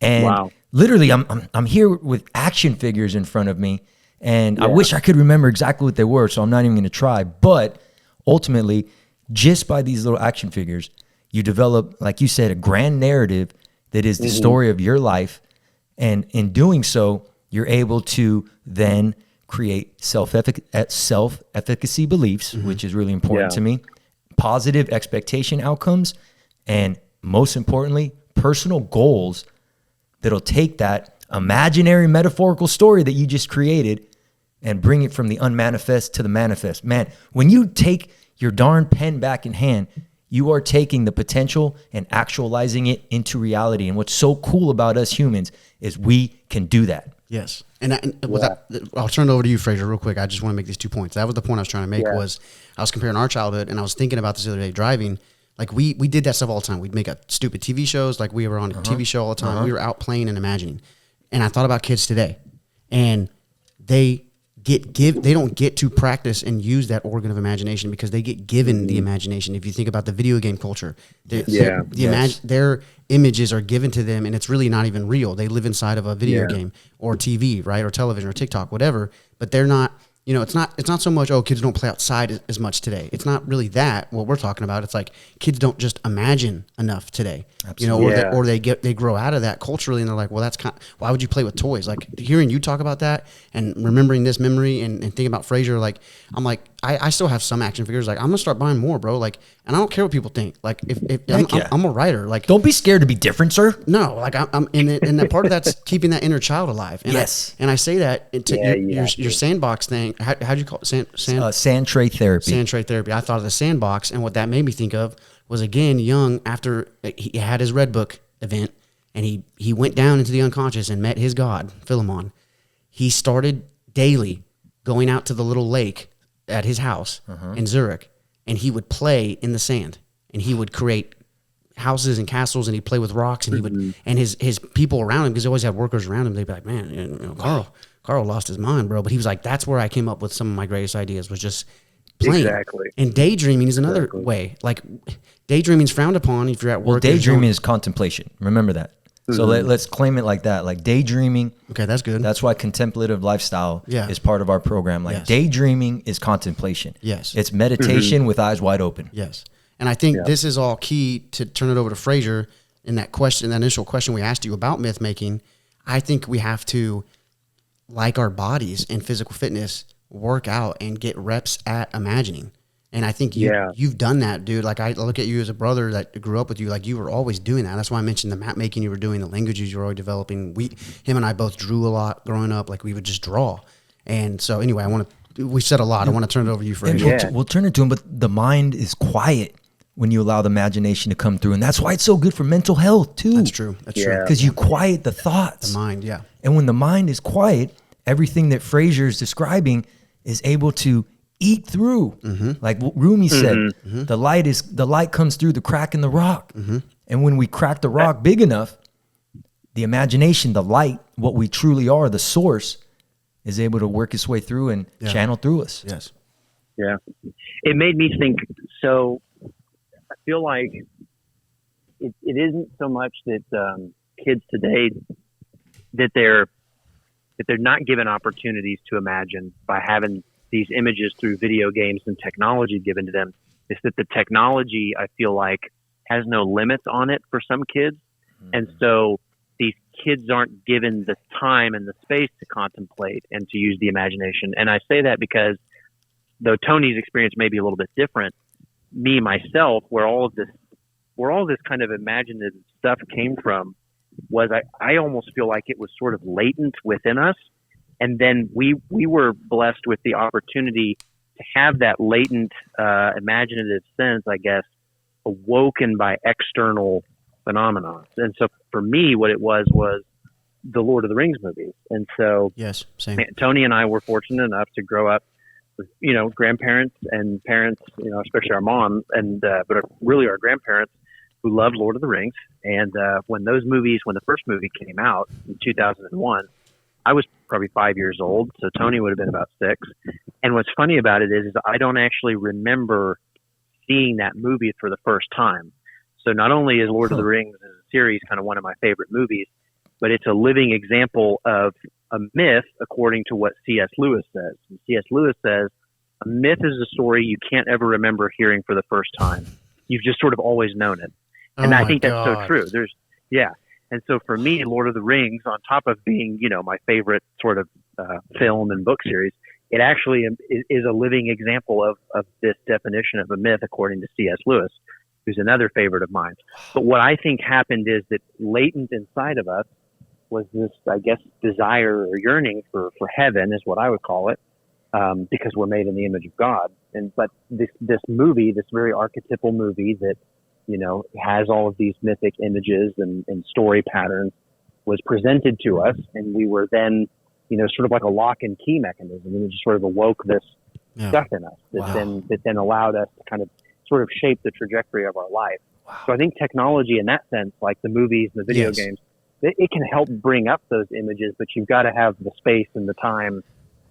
And literally, I'm here with action figures in front of me, and I wish I could remember exactly what they were, so I'm not even going to try. But ultimately, just by these little action figures, you develop, like you said, a grand narrative that is the story of your life. And in doing so, you're able to then create self-efficacy beliefs, which is really important to me, positive expectation outcomes, and most importantly, personal goals that'll take that imaginary metaphorical story that you just created and bring it from the unmanifest to the manifest. Man, when you take your darn pen back in hand, you are taking the potential and actualizing it into reality. And what's so cool about us humans is we can do that. Yes. I'll turn it over to you, Frazier, real quick. I just want to make these 2 points. That was the point I was trying to make. Was I was comparing our childhood, and I was thinking about this the other day driving. Like, we did that stuff all the time. We'd make stupid TV shows. Like, we were on a TV show all the time. We were out playing and imagining. And I thought about kids today, and they don't get to practice and use that organ of imagination because they get given the imagination. If you think about the video game culture, their images are given to them, and it's really not even real. They live inside of a video game or TV, right, or television or TikTok, whatever. But they're not. You know, it's not so much, kids don't play outside as much today. It's not really that, what we're talking about. It's like kids don't just imagine enough today. Absolutely. You know, or they grow out of that culturally, and they're like, well, why would you play with toys? Like, hearing you talk about that and remembering this memory and thinking about Frazier, like, I'm like, I still have some action figures. Like, I'm gonna start buying more, bro. Like, and I don't care what people think. Like, if I'm a writer. Like, don't be scared to be different, sir. No, like I'm in it, and that part of that's keeping that inner child alive. And I say that your sandbox thing. How'd you call it? Sand tray therapy. Sand tray therapy. I thought of the sandbox, and what that made me think of was, again, young, after he had his Red Book event, and he went down into the unconscious and met his God, Philemon. He started daily going out to the little lake at his house in Zurich, and he would play in the sand, and he would create houses and castles, and he'd play with rocks, and he would, and his people around him, because he always had workers around him, they'd be like, man, Carl lost his mind, bro. But he was like, that's where I came up with some of my greatest ideas, was just playing. Exactly. And daydreaming is another way. Like, daydreaming is frowned upon if you're at work. Well, daydreaming is contemplation. Remember that. So let's claim it like that. Like, daydreaming. Okay, that's good. That's why contemplative lifestyle is part of our program. Like, daydreaming is contemplation. Yes. It's meditation with eyes wide open. Yes. And I think this is all key to turn it over to Frazier in that question, that initial question we asked you about myth making. I think we have to, like our bodies in physical fitness, work out and get reps at imagining. And I think you've done that, dude. Like, I look at you as a brother that grew up with you. Like, you were always doing that. That's why I mentioned the map making you were doing, the languages you were already developing. Him and I both drew a lot growing up. Like, we would just draw. And so anyway, we said a lot. I want to turn it over to you, Frazier. We'll turn it to him, but the mind is quiet when you allow the imagination to come through. And that's why it's so good for mental health too. That's true. That's true. Because you quiet the thoughts. The mind, yeah. And when the mind is quiet, everything that Frazier is describing is able to eat through. Like Rumi said, the light comes through the crack in the rock. And when we crack the rock big enough, the imagination, the light, what we truly are, the source, is able to work its way through and channel through us. Yes. Yeah. It made me think. So I feel like it isn't so much that kids today that they're not given opportunities to imagine by having these images through video games and technology given to them. It's that the technology, I feel like, has no limits on it for some kids. And so these kids aren't given the time and the space to contemplate and to use the imagination. And I say that because though Tony's experience may be a little bit different, me, myself, where all this kind of imaginative stuff came from was I almost feel like it was sort of latent within us. And then we were blessed with the opportunity to have that latent imaginative sense, I guess, awoken by external phenomena. And so for me, what it was the Lord of the Rings movies. And so yes, same. Tony and I were fortunate enough to grow up with, grandparents and parents, especially our mom, and but really our grandparents who loved Lord of the Rings. And when the first movie came out in 2001, I was probably 5 years old, so Tony would have been about 6. And what's funny about it is I don't actually remember seeing that movie for the first time. So not only is Lord of the Rings as a series kind of one of my favorite movies, but it's a living example of a myth according to what C.S. Lewis says. And C.S. Lewis says, a myth is a story you can't ever remember hearing for the first time. You've just sort of always known it. And I think that's so true. And so for me, Lord of the Rings, on top of being, my favorite sort of film and book series, it actually is a living example of this definition of a myth according to C.S. Lewis, who's another favorite of mine. But what I think happened is that latent inside of us was this, I guess, desire or yearning for heaven is what I would call it, because we're made in the image of God. But this movie, this very archetypal movie that, has all of these mythic images and story patterns, was presented to us, and we were then, sort of like a lock and key mechanism, and it just sort of awoke this stuff in us that then allowed us to kind of sort of shape the trajectory of our life. Wow. So I think technology in that sense, like the movies and the video games, it can help bring up those images, but you've got to have the space and the time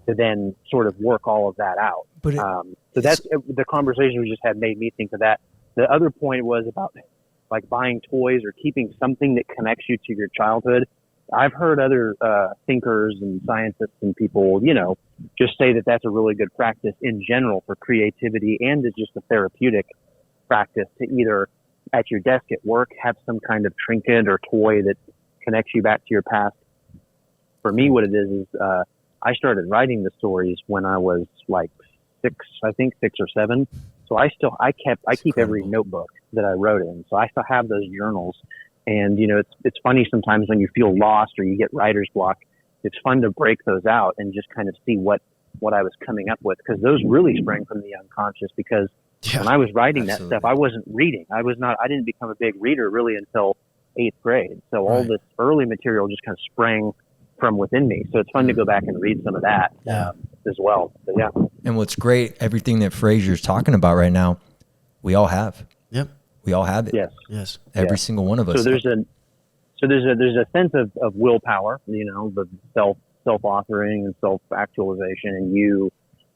to then sort of work all of that out. But so that's the conversation we just had made me think of that. The other point was about like buying toys or keeping something that connects you to your childhood. I've heard other thinkers and scientists and people, just say that that's a really good practice in general for creativity, and it's just a therapeutic practice to either at your desk at work have some kind of trinket or toy that connects you back to your past. For me, what it is I started writing the stories when I was like 6 or 7. So I keep every notebook that I wrote in. So I still have those journals. And, it's funny sometimes when you feel lost or you get writer's block, it's fun to break those out and just kind of see what I was coming up with. Because those really sprang from the unconscious, because when I was writing that stuff, I wasn't reading. I didn't become a big reader really until 8th grade. So all this early material just kind of sprang from within me. So it's fun to go back and read some of that as well. So, yeah. And what's great, everything that Frazier's talking about right now, we all have. Yep. We all have it. Yes. Every single one of us. So there's a sense of willpower, the self-authoring and self-actualization, and you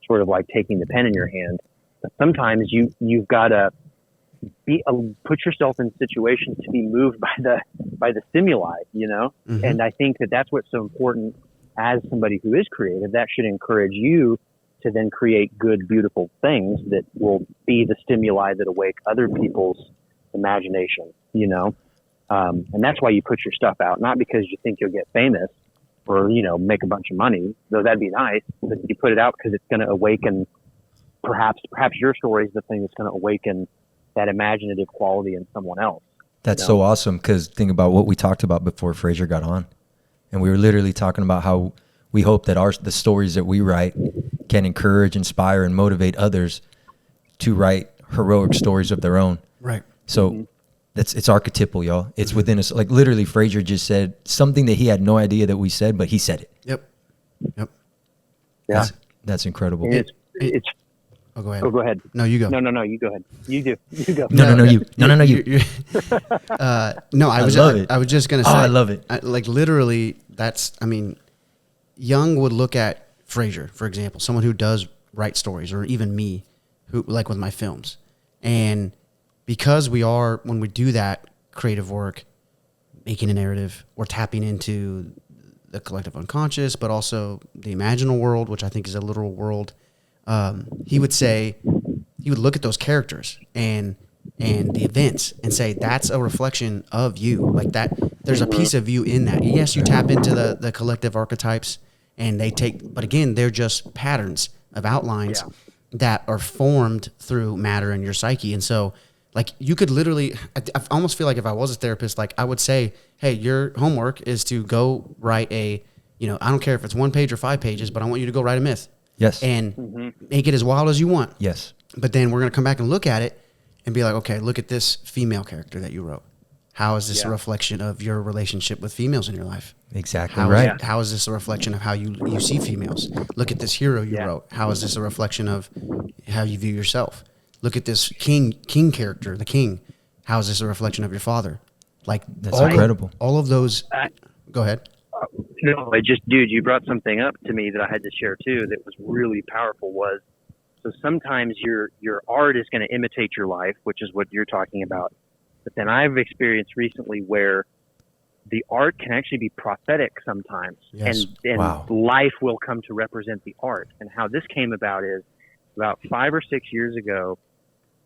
sort of like taking the pen in your hand. But sometimes you've got to put yourself in situations to be moved by the stimuli, Mm-hmm. And I think that's what's so important as somebody who is creative. That should encourage you to then create good, beautiful things that will be the stimuli that awake other people's imagination, and that's why you put your stuff out, not because you think you'll get famous or, make a bunch of money, though that'd be nice, but you put it out because it's going to awaken, perhaps your story is the thing that's going to awaken that imaginative quality in someone else. That's so awesome, because think about what we talked about before Frazier got on. And we were literally talking about how we hope that the stories that we write can encourage, inspire, and motivate others to write heroic stories of their own. Right. So it's archetypal, y'all. It's within us. Like literally, Frazier just said something that he had no idea that we said, but he said it. Yep. Yeah. That's incredible. It's Oh, go ahead. Oh, go ahead. No, you go. No, you go ahead. You do. You go. No, you. No, you. I was just going to say. I love it. Like literally, Young would look at Frazier, for example, someone who does write stories, or even me, who like with my films. And because when we do that creative work, making a narrative, we're tapping into the collective unconscious, but also the imaginal world, which I think is a literal world. He would look at those characters and the events and say, that's a reflection of you. Like that, there's a piece of you in that. Yes, you tap into the collective archetypes, and but again, they're just patterns of outlines that are formed through matter in your psyche. And so, like, you could literally, I almost feel like if I was a therapist, like I would say, hey, your homework is to go write I don't care if it's 1 page or 5 pages, but I want you to go write a myth. Yes. And make it as wild as you want. Yes. But then we're going to come back and look at it and be like, okay, look at this female character that you wrote. How is this a reflection of your relationship with females in your life? Exactly right. How is this a reflection of how you see females? Look at this hero you wrote. How is this a reflection of how you view yourself? Look at this king character, the king. How is this a reflection of your father? Like, that's incredible. All of those. Go ahead. No, dude, you brought something up to me that I had to share too that was really powerful. So sometimes your art is going to imitate your life, which is what you're talking about. But then I've experienced recently where the art can actually be prophetic sometimes, and life will come to represent the art. And how this came about is about 5 or 6 years ago,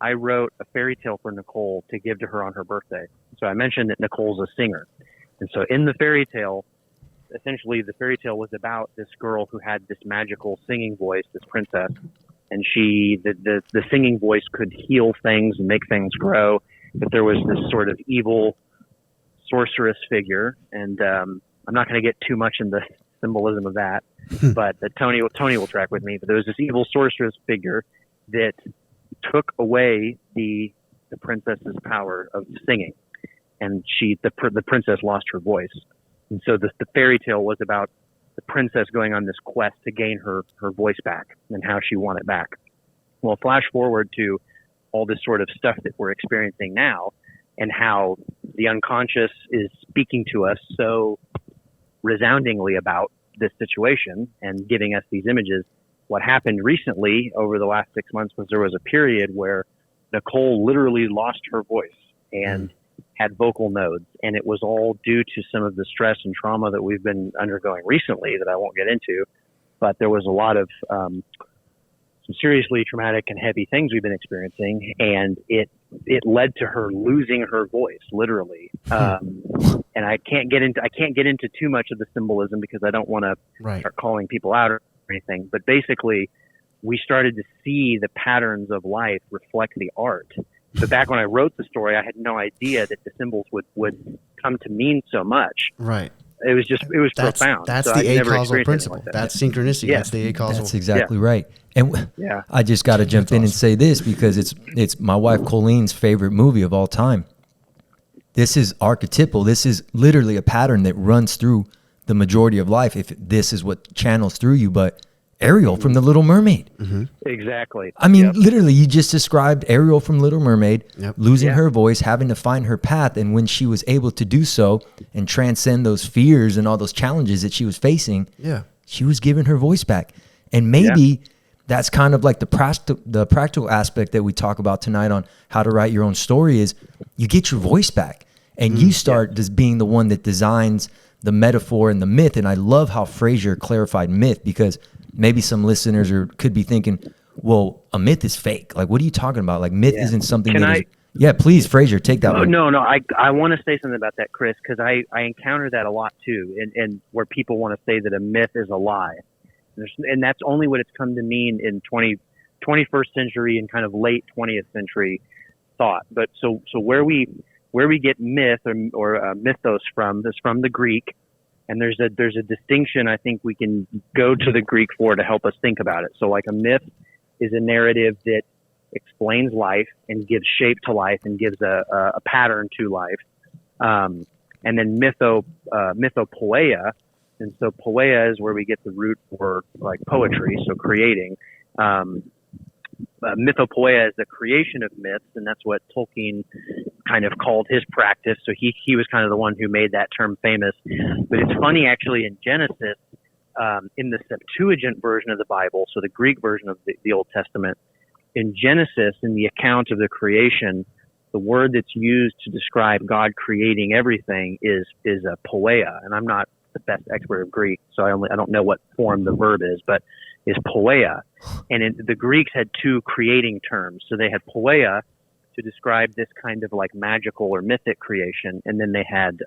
I wrote a fairy tale for Nicole to give to her on her birthday. So I mentioned that Nicole's a singer. And so in the fairy tale, essentially the fairy tale was about this girl who had this magical singing voice, this princess. And the singing voice could heal things and make things grow. But there was this sort of evil sorceress figure. And I'm not going to get too much in the symbolism of that, but Tony will track with me. But there was this evil sorceress figure that took away the princess's power of singing, and the princess lost her voice. And so the fairy tale was about the princess going on this quest to gain her voice back and how she won it back. Well, flash forward to all this sort of stuff that we're experiencing now, and how the unconscious is speaking to us so resoundingly about this situation and giving us these images. What happened recently over the last 6 months was there was a period where Nicole literally lost her voice and had vocal nodes, and it was all due to some of the stress and trauma that we've been undergoing recently that I won't get into. But there was a lot of some seriously traumatic and heavy things we've been experiencing, and it led to her losing her voice, literally. And I can't get into too much of the symbolism because I don't want to start calling people out or anything. But basically, we started to see the patterns of life reflect the art. But back when I wrote the story, I had no idea that the symbols would come to mean so much. Right. It was profound. That's the a-causal principle. That's synchronicity. Yeah. That's the a-causal. That's exactly right. And I just got to jump in and say this because it's my wife Colleen's favorite movie of all time. This is archetypal. This is literally a pattern that runs through the majority of life, if this is what channels through you. But Ariel from The Little Mermaid. Mm-hmm. Exactly. I mean, literally, you just described Ariel from Little Mermaid losing her voice, having to find her path. And when she was able to do so and transcend those fears and all those challenges that she was facing, she was given her voice back. And maybe that's kind of like the practical aspect that we talk about tonight on how to write your own story is you get your voice back and you start just being the one that designs the metaphor and the myth. And I love how Frazier clarified myth, because maybe some listeners could be thinking, well, a myth is fake. Like, what are you talking about? Like, myth isn't something please, Frazier, take that one. No, I want to say something about that, Chris, because I encounter that a lot too, and where people want to say that a myth is a lie. And that's only what it's come to mean in 21st century and kind of late 20th century thought. But so where we get myth or mythos from is from the Greek, and there's a distinction I think we can go to the Greek for to help us think about it. So like a myth is a narrative that explains life and gives shape to life and gives a pattern to life. And then mythopoeia. And so poeia is where we get the root for like poetry, so creating. Mythopoeia is the creation of myths, and that's what Tolkien kind of called his practice. So he was kind of the one who made that term famous. But it's funny, actually, in Genesis, in the Septuagint version of the Bible, so the Greek version of the Old Testament, in Genesis, in the account of the creation, the word that's used to describe God creating everything is a poeia. And I'm not the best expert of Greek, so I don't know what form the verb is, but is poeia. And the Greeks had two creating terms. So they had poeia to describe this kind of like magical or mythic creation, and then they had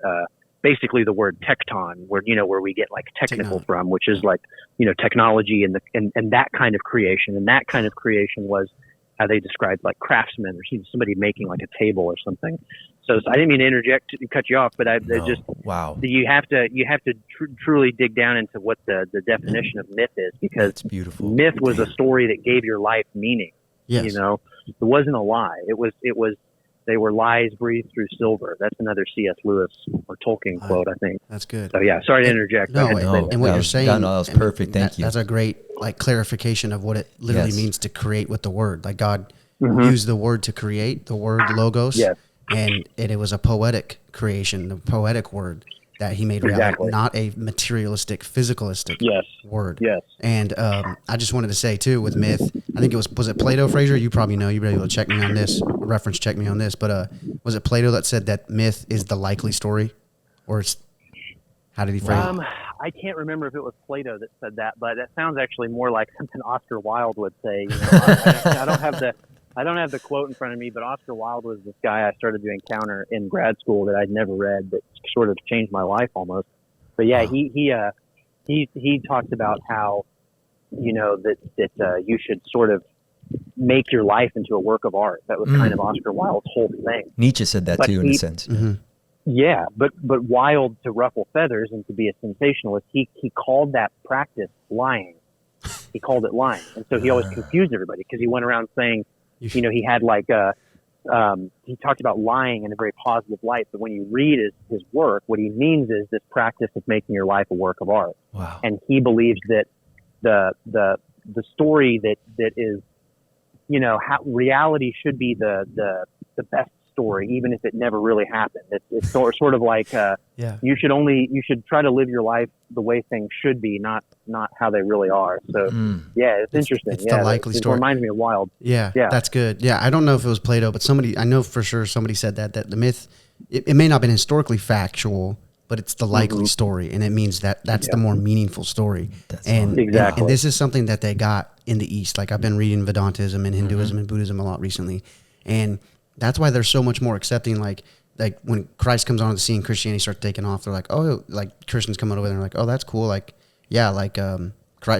basically the word tecton, where we get like technical from, which is like technology and that kind of creation. And that kind of creation was how they described like craftsmen or somebody making like a table or something. So I didn't mean to interject and cut you off, but wow. You have to truly dig down into what the definition of myth is, because it's beautiful. Myth was a story that gave your life meaning. Yes. It wasn't a lie. It was they were lies breathed through silver. That's another C.S. Lewis or Tolkien quote, I think. That's good. So yeah, sorry to interject. And what you're saying, that was perfect. Thank you. That's a great clarification of what it literally means to create with the word. Like God used the word to create, the word logos, and it was a poetic creation, the poetic word that he made reality, not a materialistic, physicalistic word. Yes. And I just wanted to say too, with myth, I think was it Plato, Frazier? You probably know. You'd be able to check me on this, check me on this. But was it Plato that said that myth is the likely story, or how did he frame it? I can't remember if it was Plato that said that, but that sounds actually more like something Oscar Wilde would say. I don't have the quote in front of me, but Oscar Wilde was this guy I started to encounter in grad school that I'd never read, that sort of changed my life almost. But yeah, he talked about how that you should sort of make your life into a work of art. That was kind of Oscar Wilde's whole thing. Nietzsche said that too, in a sense. Mm-hmm. Yeah, but Wilde, to ruffle feathers and to be a sensationalist, he called that practice lying. He called it lying, and so he always confused everybody, because he went around saying, he had he talked about lying in a very positive light, but when you read his work, what he means is this practice of making your life a work of art. Wow. And he believes that the story that is, how reality should be the best story, even if it never really happened. It's sort of like you should try to live your life the way things should be, not how they really are. So it's interesting. It's the likely story. It reminds me of Wilde. Yeah, that's good. Yeah, I don't know if it was Plato, but I know for sure somebody said that the myth, it may not have been historically factual, but it's the likely story, and it means that's the more meaningful story. And this is something that they got in the East. Like, I've been reading Vedantism and Hinduism and Buddhism a lot recently, and that's why they're so much more accepting. Like when Christ comes onto the scene, Christianity starts taking off. They're like, oh, like Christians coming over there and they're like, oh, that's cool. Like, yeah, like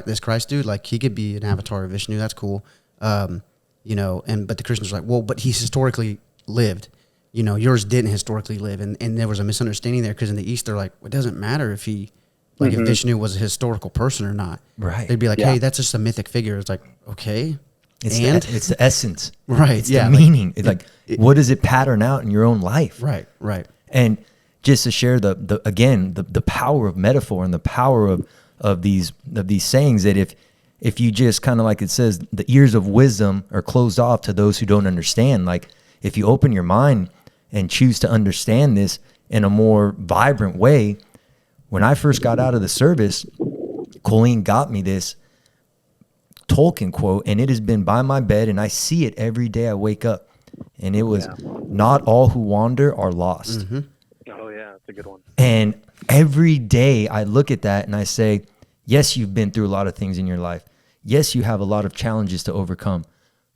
this Christ dude, like he could be an avatar of Vishnu. That's cool. But the Christians are like, well, but he's historically lived. Yours didn't historically live, and there was a misunderstanding there, because in the East they're like, well, it doesn't matter if he, if Vishnu was a historical person or not. Right. They'd be like, hey, that's just a mythic figure. It's like, okay. It's the essence. Right. It's the meaning. It's like, what does it pattern out in your own life? Right. Right. And just to share the power of metaphor and the power of these sayings, that if you just kind of, like it says, the ears of wisdom are closed off to those who don't understand. Like, if you open your mind and choose to understand this in a more vibrant way. When I first got out of the service, Colleen got me this Tolkien quote, and it has been by my bed, and I see it every day I wake up. And it was, not all who wander are lost. Mm-hmm. Oh, yeah, that's a good one. And every day I look at that and I say, yes, you've been through a lot of things in your life. Yes, you have a lot of challenges to overcome.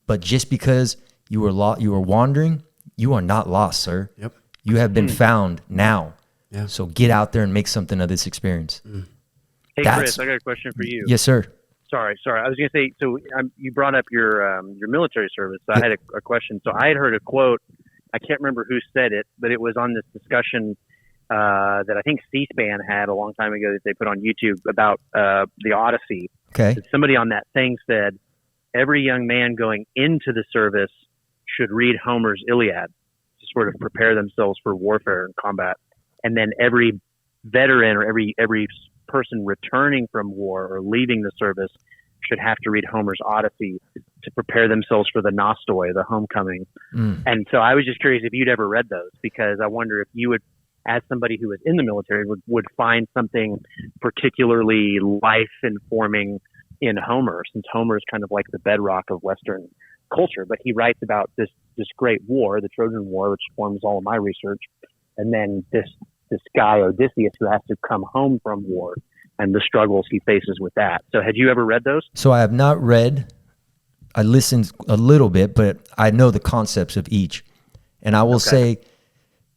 But just because you were wandering, you are not lost, sir. Yep. You have been found now. Yeah. So get out there and make something of this experience. Hey, Chris, I got a question for you. Yes, sir. Sorry. I was going to say, so you brought up your military service. So I had a question. So I had heard a quote. I can't remember who said it, but it was on this discussion that I think C-SPAN had a long time ago that they put on YouTube about the Odyssey. Okay. That somebody on that thing said, every young man going into the service should read Homer's Iliad to sort of prepare themselves for warfare and combat. And then every veteran or every person returning from war or leaving the service should have to read Homer's Odyssey to prepare themselves for the Nostoi, the homecoming. And so I was just curious if you'd ever read those, because I wonder if you would as somebody who was in the military, would find something particularly life informing in Homer, since Homer is kind of like the bedrock of Western culture. But he writes about this great war, the Trojan War, which forms all of my research, and then this guy Odysseus who has to come home from war and the struggles he faces with that. So had you ever read those? So I have not read. I listened a little bit, but I know the concepts of each. And I will say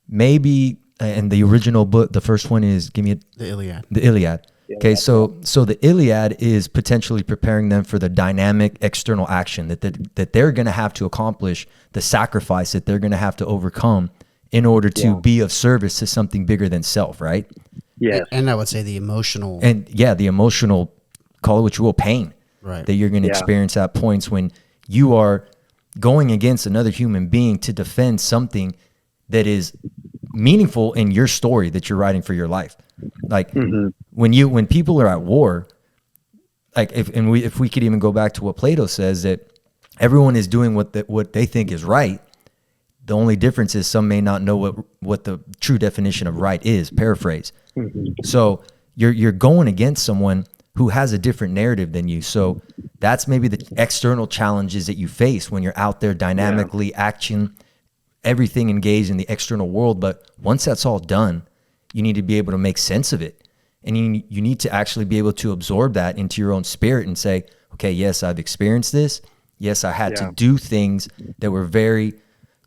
maybe, and the original book, the first one is, give me The Iliad. The Iliad. Okay, so the Iliad is potentially preparing them for the dynamic external action that they're going to have to accomplish, the sacrifice that they're going to have to overcome in order to be of service to something bigger than self, right? Yes. And I would say the emotional. And the emotional, call it what you will, pain Right. that you're going to experience at points when you are going against another human being to defend something that is meaningful in your story that you're writing for your life. Like when people are at war, like if we could even go back to what Plato says, that everyone is doing what they think is right. The only difference is some may not know what the true definition of right is, paraphrase. So you're going against someone who has a different narrative than you. So that's maybe the external challenges that you face when you're out there dynamically action, everything engaged in the external world. But once that's all done, you need to be able to make sense of it. And you need to actually be able to absorb that into your own spirit and say, okay, yes, I've experienced this. Yes, I had to do things that were very,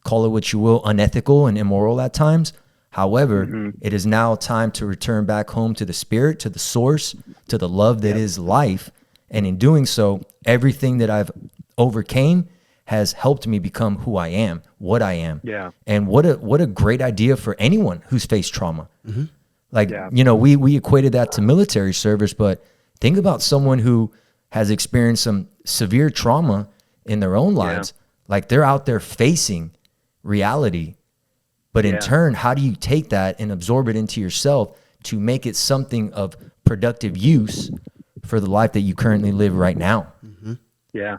call it what you will, unethical and immoral at times. However, it is now time to return back home to the spirit, to the source, to the love that is life. And in doing so, everything that I've overcame has helped me become who I am, what I am. Yeah. And what a great idea for anyone who's faced trauma. Like, we equated that to military service, but think about someone who has experienced some severe trauma in their own lives. Like, they're out there facing reality. But in turn, how do you take that and absorb it into yourself to make it something of productive use for the life that you currently live right now? Yeah.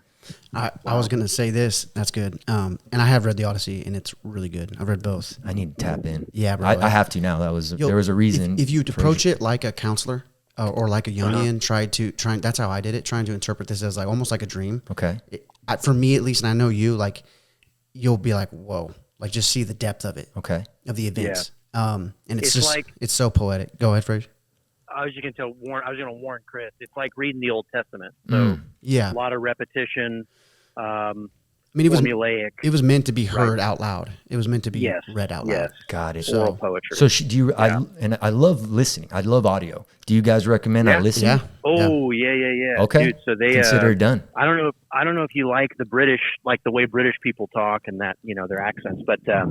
I was going to say this. That's good. And I have read the Odyssey, and it's really good. I've read both. I need to tap in. Yeah, bro. I have to now. There was a reason. If you approach it like a counselor or like a Jungian, that's how I did it, trying to interpret this as like almost like a dream. Okay. For me, at least, and I know you, like, you'll be like, whoa, like just see the depth of it. Okay. Of the events. And it's just, like, it's so poetic. Go ahead, Frazier. I was going to warn Chris. It's like reading the Old Testament. So a lot of repetition. I mean, formulaic. It was meant to be heard out loud. It was meant to be read out loud. Yes. Got it. Oral poetry. So do you? I love listening. I love audio. Do you guys recommend I listen? Yeah. Oh yeah. Okay. Dude, so they consider it done. I don't know if you like the British, like the way British people talk and that their accents, but there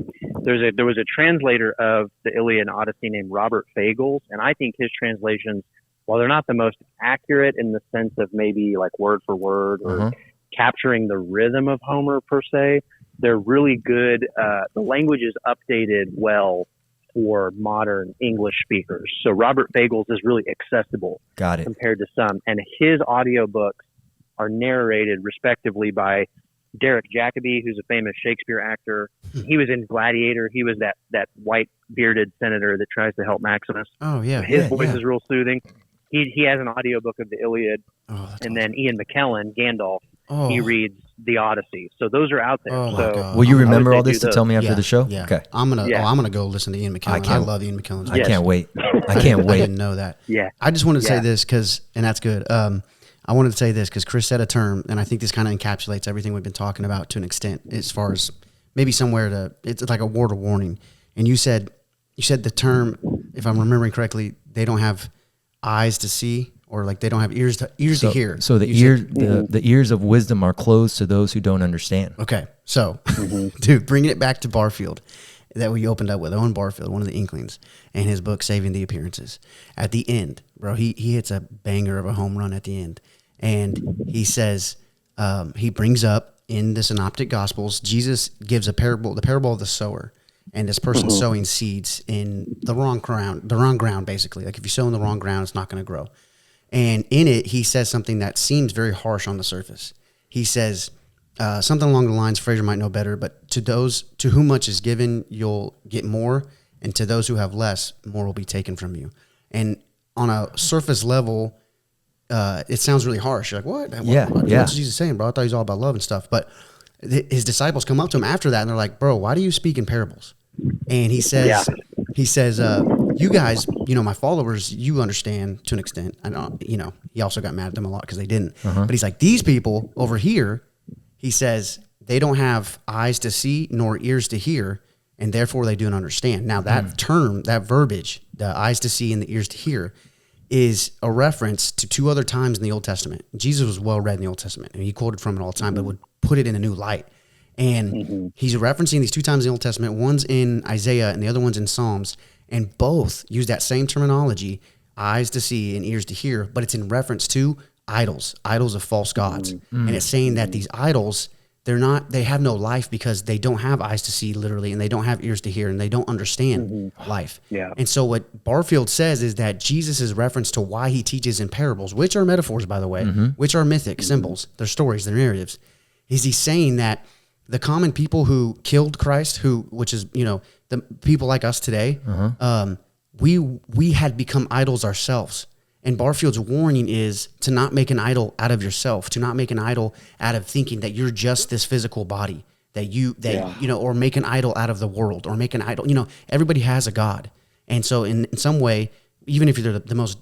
was a translator of the Iliad and Odyssey named Robert Fagles, and I think his translations, while they're not the most accurate in the sense of maybe like word for word or capturing the rhythm of Homer per se, they're really good. The language is updated well for modern English speakers. So Robert Fagles is really accessible compared to some. And his audiobooks are narrated respectively by Derek Jacobi, who's a famous Shakespeare actor. He was in Gladiator. He was that white bearded senator that tries to help Maximus. Oh, yeah. His voice is real soothing. He has an audiobook of the Iliad. And then Ian McKellen, Gandalf, he reads the Odyssey. So those are out there. So will you remember all this to tell me after the show? Yeah. Okay. I'm gonna go listen to Ian McKellen. I love Ian McKellen's voice. I can't wait. I can't wait. I didn't know that. Yeah. I just wanted to say this and that's good. I wanted to say this because Chris said a term, and I think this kind of encapsulates everything we've been talking about to an extent, as far as maybe it's like a word of warning. And you said the term, if I'm remembering correctly, they don't have eyes to see, or like they don't have ears to hear. So the ears of wisdom are closed to those who don't understand. Okay. So, dude, bringing it back to Barfield that we opened up with, Owen Barfield, one of the Inklings, and his book, Saving the Appearances. At the end, bro, he hits a banger of a home run at the end. And he says, he brings up in the Synoptic Gospels, Jesus gives the parable of the sower. And this person sowing seeds in the wrong ground, basically. Like if you sow in the wrong ground, it's not going to grow. And in it, he says something that seems very harsh on the surface. He says something along the lines, Frazier might know better, but to whom much is given, you'll get more. and to those who have less, more will be taken from you. And on a surface level, it sounds really harsh. You're like, what? What's Jesus saying, bro? I thought he was all about love and stuff. But his disciples come up to him after that, and they're like, bro, why do you speak in parables? And he says, you guys, my followers, you understand to an extent. I know, he also got mad at them a lot because they didn't. But he's like, these people over here, he says, they don't have eyes to see nor ears to hear, and therefore they don't understand. Now that term, that verbiage, the eyes to see and the ears to hear, is a reference to 2 other times in the Old Testament. Jesus was well read in the Old Testament, and he quoted from it all the time, but would put it in a new light. And he's referencing these 2 times in the Old Testament. One's in Isaiah and the other one's in Psalms, and both use that same terminology, eyes to see and ears to hear, but it's in reference to idols of false gods. And it's saying that these idols, they have no life because they don't have eyes to see, literally, and they don't have ears to hear, and they don't understand life. Yeah. And so what Barfield says is that Jesus' reference to why he teaches in parables, which are metaphors, by the way, which are mythic symbols, they're stories, they're narratives, is he's saying that the common people who killed Christ, which is, the people like us today, we had become idols ourselves. And Barfield's warning is to not make an idol out of yourself, to not make an idol out of thinking that you're just this physical body, or make an idol out of the world, or make an idol. Everybody has a God. And so in some way, even if you're the most,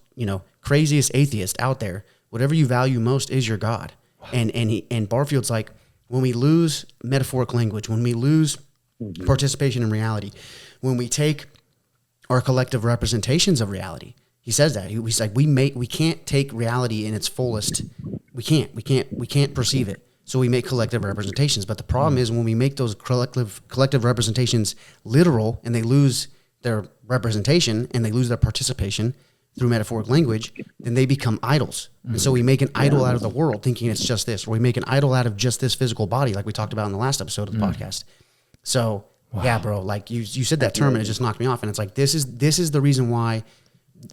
craziest atheist out there, whatever you value most is your God. Wow. And Barfield's like, when we lose metaphoric language, when we lose participation in reality, when we take our collective representations of reality, he says that. He's like, we can't take reality in its fullest. We can't perceive it. So we make collective representations. But the problem is when we make those collective representations literal, and they lose their representation and they lose their participation through metaphoric language, then they become idols. And so we make an idol out of the world, thinking it's just this, or we make an idol out of just this physical body, like we talked about in the last episode of the podcast. So yeah, bro, like you said that term and it just knocked me off. And it's like, this is the reason why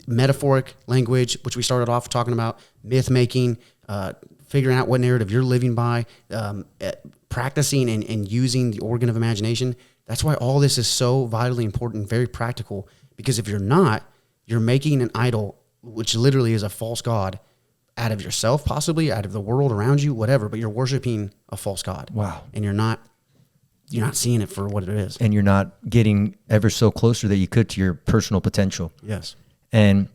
metaphoric language, which we started off talking about, myth making, figuring out what narrative you're living by, practicing and using the organ of imagination. That's why all this is so vitally important, very practical, because if you're not, you're making an idol, which literally is a false god, out of yourself, possibly out of the world around you, whatever, but you're worshiping a false god. Wow. And you're not seeing it for what it is. And you're not getting ever so closer that you could to your personal potential. Yes. And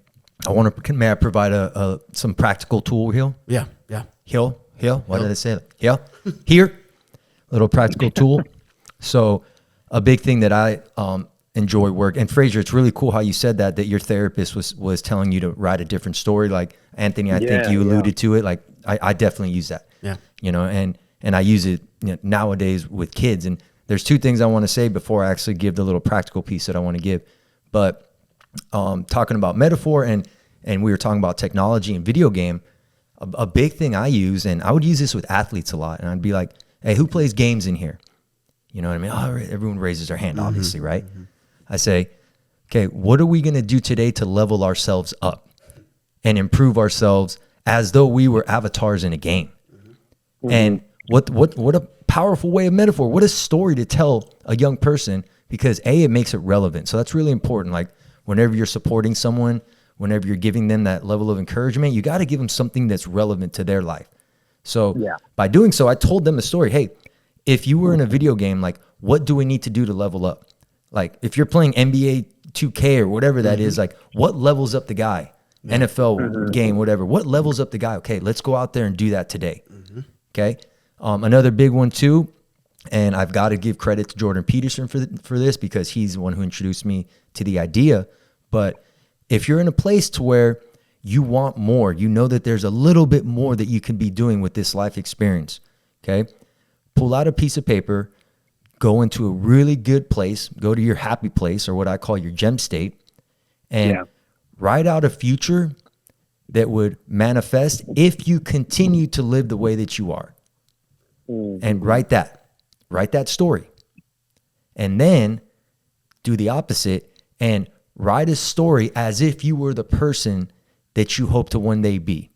may I provide some practical tool here? Yeah. Here. Why did I say that? Here. Little practical tool. So a big thing that I enjoy work, and Frazier, it's really cool how you said that your therapist was telling you to write a different story. Like Anthony, I think you alluded to it. Like I definitely use that. Yeah. And I use it nowadays with kids. And there's 2 things I want to say before I actually give the little practical piece that I want to give. But talking about metaphor and we were talking about technology and video game, a big thing I use, and I would use this with athletes a lot, and I'd be like, hey, who plays games in here? You know what I mean? Oh, everyone raises their hand, obviously, right? I say, okay, what are we going to do today to level ourselves up and improve ourselves as though we were avatars in a game? And what a powerful way of metaphor. What a story to tell a young person, because it makes it relevant. So that's really important. Like whenever you're supporting someone, whenever you're giving them that level of encouragement, you got to give them something that's relevant to their life. So by doing so, I told them the story. Hey, if you were in a video game, like what do we need to do to level up? Like if you're playing NBA 2K or whatever that is, like what levels up the guy? NFL game, whatever. What levels up the guy? Okay, let's go out there and do that today. Okay. Another big one too, and I've got to give credit to Jordan Peterson for this, because he's the one who introduced me to the idea. But if you're in a place to where you want more, you know that there's a little bit more that you can be doing with this life experience. Okay. Pull out a piece of paper, go into a really good place, go to your happy place, or what I call your gem state, and write out a future that would manifest if you continue to live the way that you are. And write that story. And then do the opposite and write a story as if you were the person that you hope to one day be.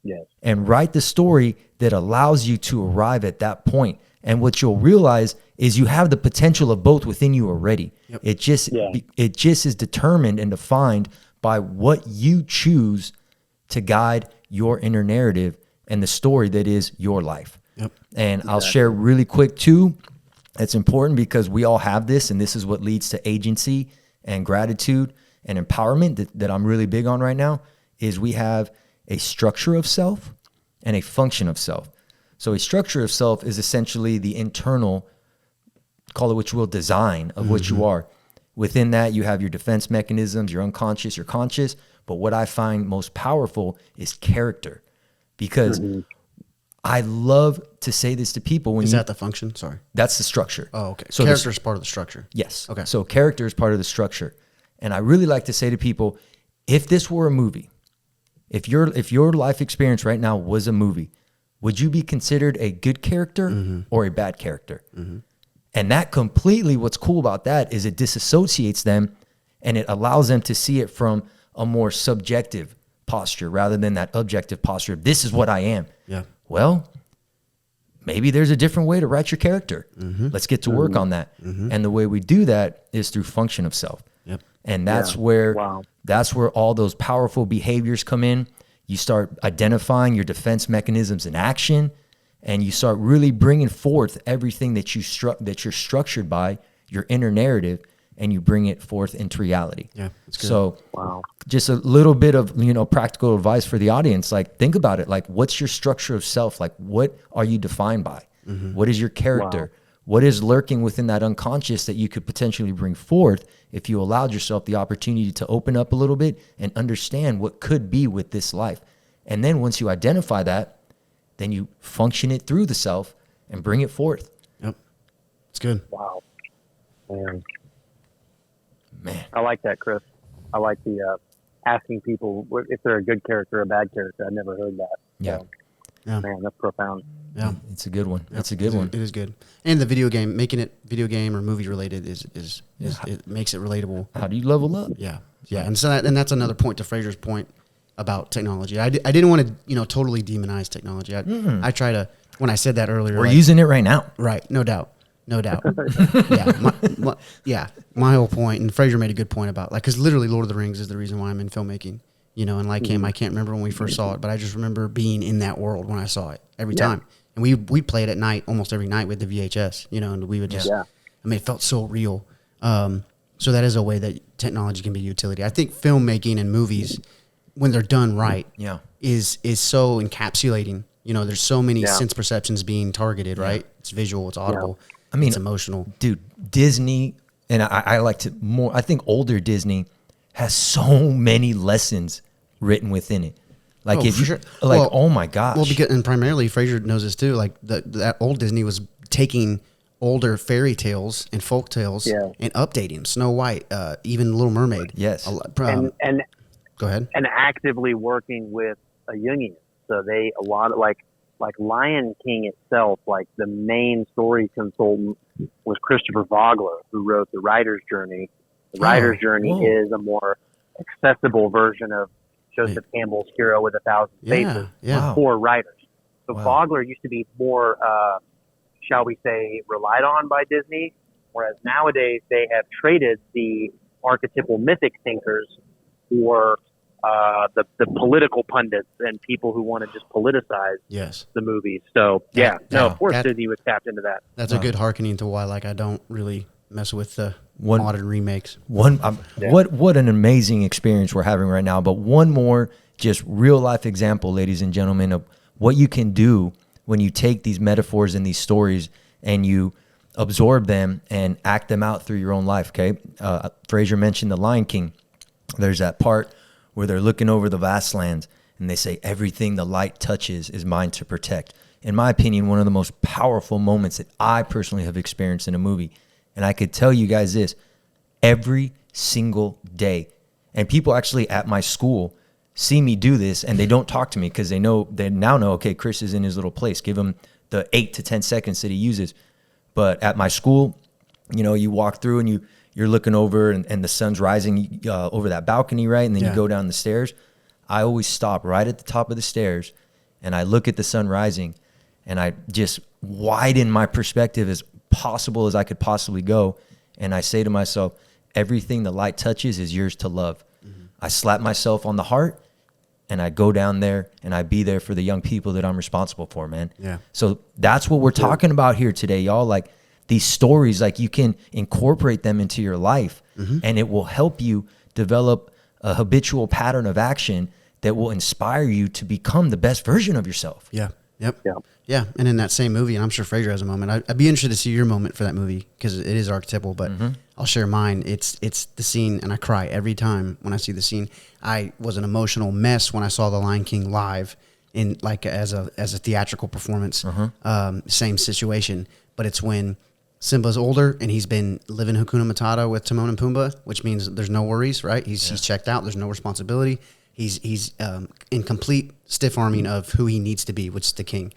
Yes. and write the story that allows you to arrive at that point. And what you'll realize is you have the potential of both within you already. Yep. It just is determined and defined by what you choose to guide your inner narrative and the story that is your life. Yep. And I'll share really quick too. It's important because we all have this, and this is what leads to agency and gratitude and empowerment that I'm really big on right now, is we have a structure of self and a function of self. So a structure of self is essentially the internal, call it what you will, design of what you are. Within that, you have your defense mechanisms, your unconscious, your conscious. But what I find most powerful is character, because I love to say this to people. Is that the function? Sorry. That's the structure. Oh, okay. So character is part of the structure. Yes. Okay. So character is part of the structure. And I really like to say to people, if this were a movie, if your life experience right now was a movie, would you be considered a good character or a bad character? And that completely, what's cool about that is it disassociates them and it allows them to see it from a more subjective posture rather than that objective posture. This is what I am. Yeah. Well, maybe there's a different way to write your character. Let's get to work on that. And the way we do that is through function of self. Yep. And that's where all those powerful behaviors come in. You start identifying your defense mechanisms in action, and you start really bringing forth everything that you're structured by, your inner narrative, and you bring it forth into reality. Yeah, that's good. So just a little bit of, practical advice for the audience. Like, think about it. Like, what's your structure of self? Like, what are you defined by? What is your character? What is lurking within that unconscious that you could potentially bring forth if you allowed yourself the opportunity to open up a little bit and understand what could be with this life? And then once you identify that, then you function it through the self and bring it forth. Yep. It's good. Wow. Man. I like that, Chris. I like the asking people if they're a good character or a bad character. I've never heard that. Yeah. So, man, that's profound. Yeah. It's a good one. Yep. It's a good one. It is good. And the video game, making it video game or movie related is it makes it relatable. How do you level up? Yeah. Yeah. And so that's another point to Frazier's point about technology. I didn't want to, totally demonize technology. I try to, when I said that earlier. We're using it right now. Right. No doubt. My whole point, and Frazier made a good point about, because literally Lord of the Rings is the reason why I'm in filmmaking, and like him, I can't remember when we first saw it, but I just remember being in that world when I saw it every time. And we played at night, almost every night with the VHS, and we would just, it felt so real. So that is a way that technology can be utility. I think filmmaking and movies, when they're done right, is so encapsulating. There's so many sense perceptions being targeted, right? It's visual, it's audible. It's emotional. Dude, Disney, and I like to more, I think older Disney has so many lessons written within it. Like, oh my gosh. Well, because, and primarily Frazier knows this too, like that old Disney was taking older fairy tales and folk tales and updating Snow White, even Little Mermaid. Yes. And go ahead. And actively working with a Jungian. So like Lion King itself, like the main story consultant was Christopher Vogler, who wrote The Writer's Journey. The Writer's Journey is a more accessible version of Joseph Campbell's Hero with 1,000 Faces for writers. So Vogler used to be more, shall we say, relied on by Disney, whereas nowadays they have traded the archetypal mythic thinkers for the political pundits and people who want to just politicize the movies. So of course Disney was tapped into that. That's a good hearkening to why I don't really mess with the modern remakes. What an amazing experience we're having right now. But one more just real life example, ladies and gentlemen, of what you can do when you take these metaphors and these stories and you absorb them and act them out through your own life. Okay, Frazier mentioned the Lion King. There's that part where they're looking over the vast lands and they say, everything the light touches is mine to protect. In my opinion, one of the most powerful moments that I personally have experienced in a movie. And I could tell you guys this, every single day. And people actually at my school see me do this and they don't talk to me because they now know, okay, Chris is in his little place. Give him the 8 to 10 seconds that he uses. But at my school, you walk through and you're looking over and the sun's rising over that balcony, right? And then you go down the stairs. I always stop right at the top of the stairs and I look at the sun rising, and I just widen my perspective as possible as I could possibly go. And I say to myself, everything the light touches is yours to love. I slap myself on the heart, and I go down there and I be there for the young people that I'm responsible for, man. Yeah. So that's what we're talking about here today, y'all. Like these stories, like you can incorporate them into your life, and it will help you develop a habitual pattern of action that will inspire you to become the best version of yourself. Yeah. Yep. Yeah. Yeah. And in that same movie, and I'm sure Frazier has a moment, I'd be interested to see your moment for that movie because it is archetypal, but I'll share mine. It's the scene, and I cry every time when I see the scene. I was an emotional mess when I saw The Lion King live in like as a theatrical performance. Same situation, but it's when Simba's older and he's been living Hakuna Matata with Timon and Pumbaa, which means there's no worries, right? He's checked out. There's no responsibility. He's in complete stiff arming of who he needs to be, which is the king.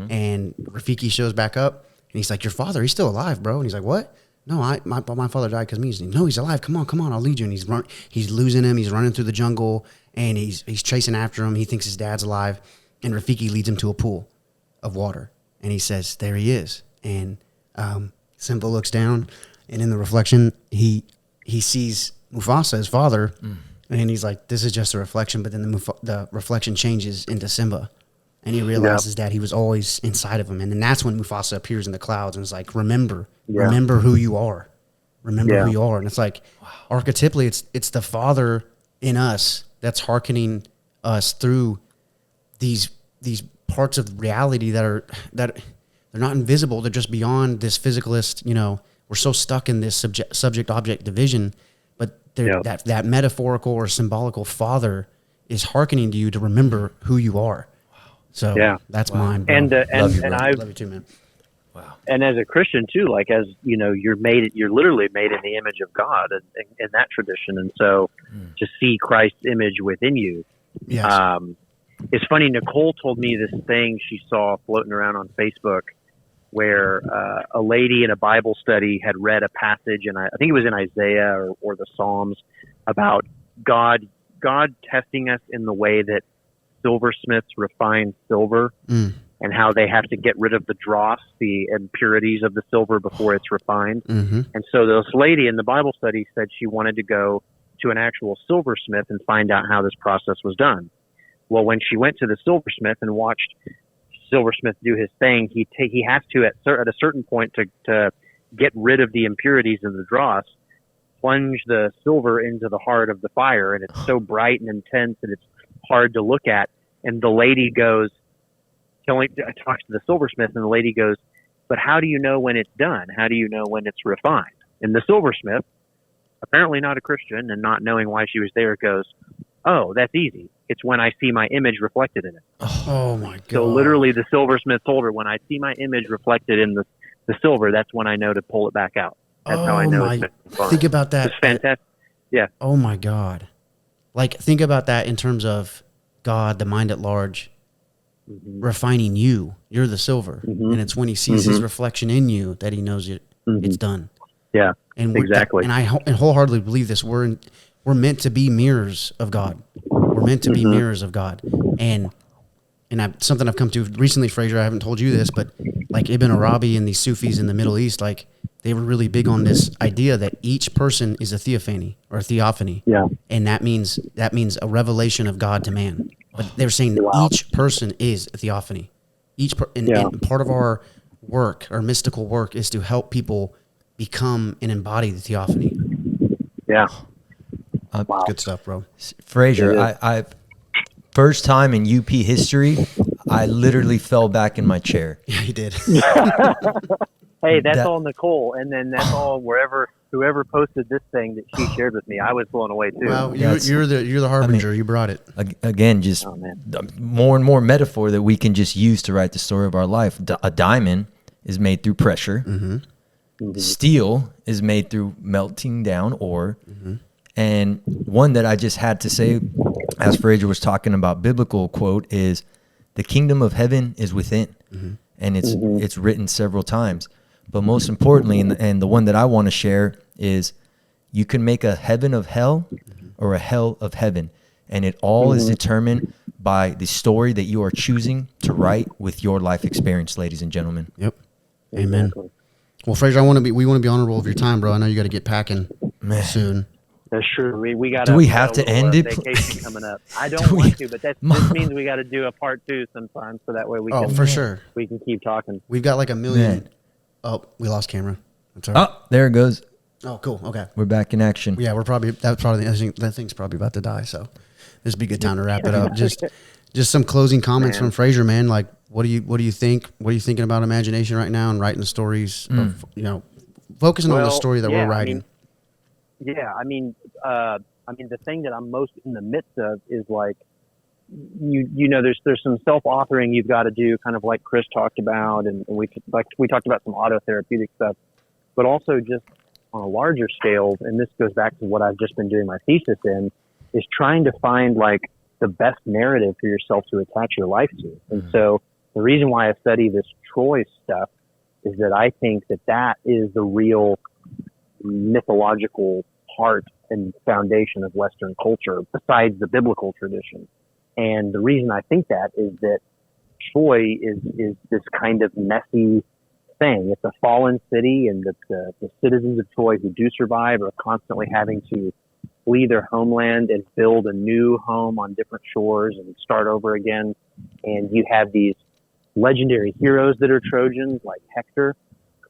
And Rafiki shows back up, and he's like, "Your father, he's still alive, bro." And he's like, "What? No, my father died because me." He's like, "No, he's alive. Come on, I'll lead you." And he's losing him. He's running through the jungle, and he's chasing after him. He thinks his dad's alive, and Rafiki leads him to a pool of water, and he says, "There he is." And Simba looks down, and in the reflection, he sees Mufasa, his father. And he's like, "This is just a reflection," but then the reflection changes into Simba, and he realizes that he was always inside of him. And then that's when Mufasa appears in the clouds and is like, remember who you are. Remember who you are. And it's like, archetypally, it's the Father in us that's hearkening us through these parts of reality that they're not invisible. They're just beyond this physicalist, we're so stuck in this subject-object division. But that metaphorical or symbolical Father is hearkening to you to remember who you are. So that's mine. Bro. And I love you too, man. Wow. And as a Christian too, like as you're literally made in the image of God in that tradition, and so to see Christ's image within you. Yes. It's funny. Nicole told me this thing she saw floating around on Facebook, where a lady in a Bible study had read a passage, and I think it was in Isaiah or the Psalms, about God testing us in the way that silversmiths refine silver, and how they have to get rid of the dross, the impurities of the silver before it's refined. And so this lady in the Bible study said she wanted to go to an actual silversmith and find out how this process was done. Well, when she went to the silversmith and watched silversmith do his thing, he has to at a certain point to get rid of the impurities and the dross, plunge the silver into the heart of the fire, and it's so bright and intense and it's hard to look at. And the lady talks to the silversmith, and the lady goes, "But how do you know when it's done? How do you know when it's refined?" And the silversmith, apparently not a Christian and not knowing why she was there, goes, "Oh, that's easy. It's when I see my image reflected in it." Oh my God. So literally the silversmith told her, when I see my image reflected in the silver, that's when I know to pull it back out. That's how I know it's been fun. Think about that. It's fantastic. Yeah. Oh my God. Like, think about that in terms of God, the mind at large, refining you. You're the silver. And it's when he sees his reflection in you that he knows it's done. Yeah, and exactly. And I wholeheartedly believe this. We're meant to be mirrors of God. We're meant to be mirrors of God. And something I've come to recently, Frazier, I haven't told you this, but like Ibn Arabi and these Sufis in the Middle East, like they were really big on this idea that each person is a theophany or a theophany. Yeah. And that means a revelation of God to man. But they were saying that each person is a theophany. And part of our work, our mystical work, is to help people become and embody the theophany. Yeah. Good stuff, bro. Frazier, I first time in UP history, I literally fell back in my chair. Yeah, he did. Hey, that's all Nicole, and then that's all whoever posted this thing that she shared with me. I was blown away too. Well, you're the harbinger. You brought it. Again, just more and more metaphor that we can just use to write the story of our life. A diamond is made through pressure. Steel is made through melting down ore. And one that I just had to say, as Frazier was talking about biblical quote, is the kingdom of heaven is within. And it's written several times. But most importantly, and the one that I want to share is, you can make a heaven of hell or a hell of heaven. And it all is determined by the story that you are choosing to write with your life experience, ladies and gentlemen. Yep. Amen. Exactly. Well, Frazier, we want to be honorable of your time, bro. I know you got to get packing soon. That's true. We got. Do we have to end it? Vacation coming up. I don't want to, but this means we got to do a part 2 sometime, so that way we can. For sure. We can keep talking. We've got like a million. Man. Oh, we lost camera. That's all right. Oh, there it goes. Oh, cool. Okay. We're back in action. Yeah, that thing's probably about to die. So this would be a good time to wrap it up. Just some closing comments from Frazier, man. Like, what do you think? What are you thinking about imagination right now and writing the stories? Of, focusing on the story that we're writing. The thing that I'm most in the midst of is like, there's some self-authoring you've got to do, kind of like Chris talked about, and we talked about some autotherapeutic stuff, but also just on a larger scale, and this goes back to what I've just been doing my thesis in, is trying to find like the best narrative for yourself to attach your life to. And so the reason why I study this Troy stuff is that I think that is the real mythological heart and foundation of Western culture besides the biblical tradition. And the reason I think that is that Troy is this kind of messy thing. It's a fallen city, and the citizens of Troy who do survive are constantly having to flee their homeland and build a new home on different shores and start over again. And you have these legendary heroes that are Trojans, like Hector,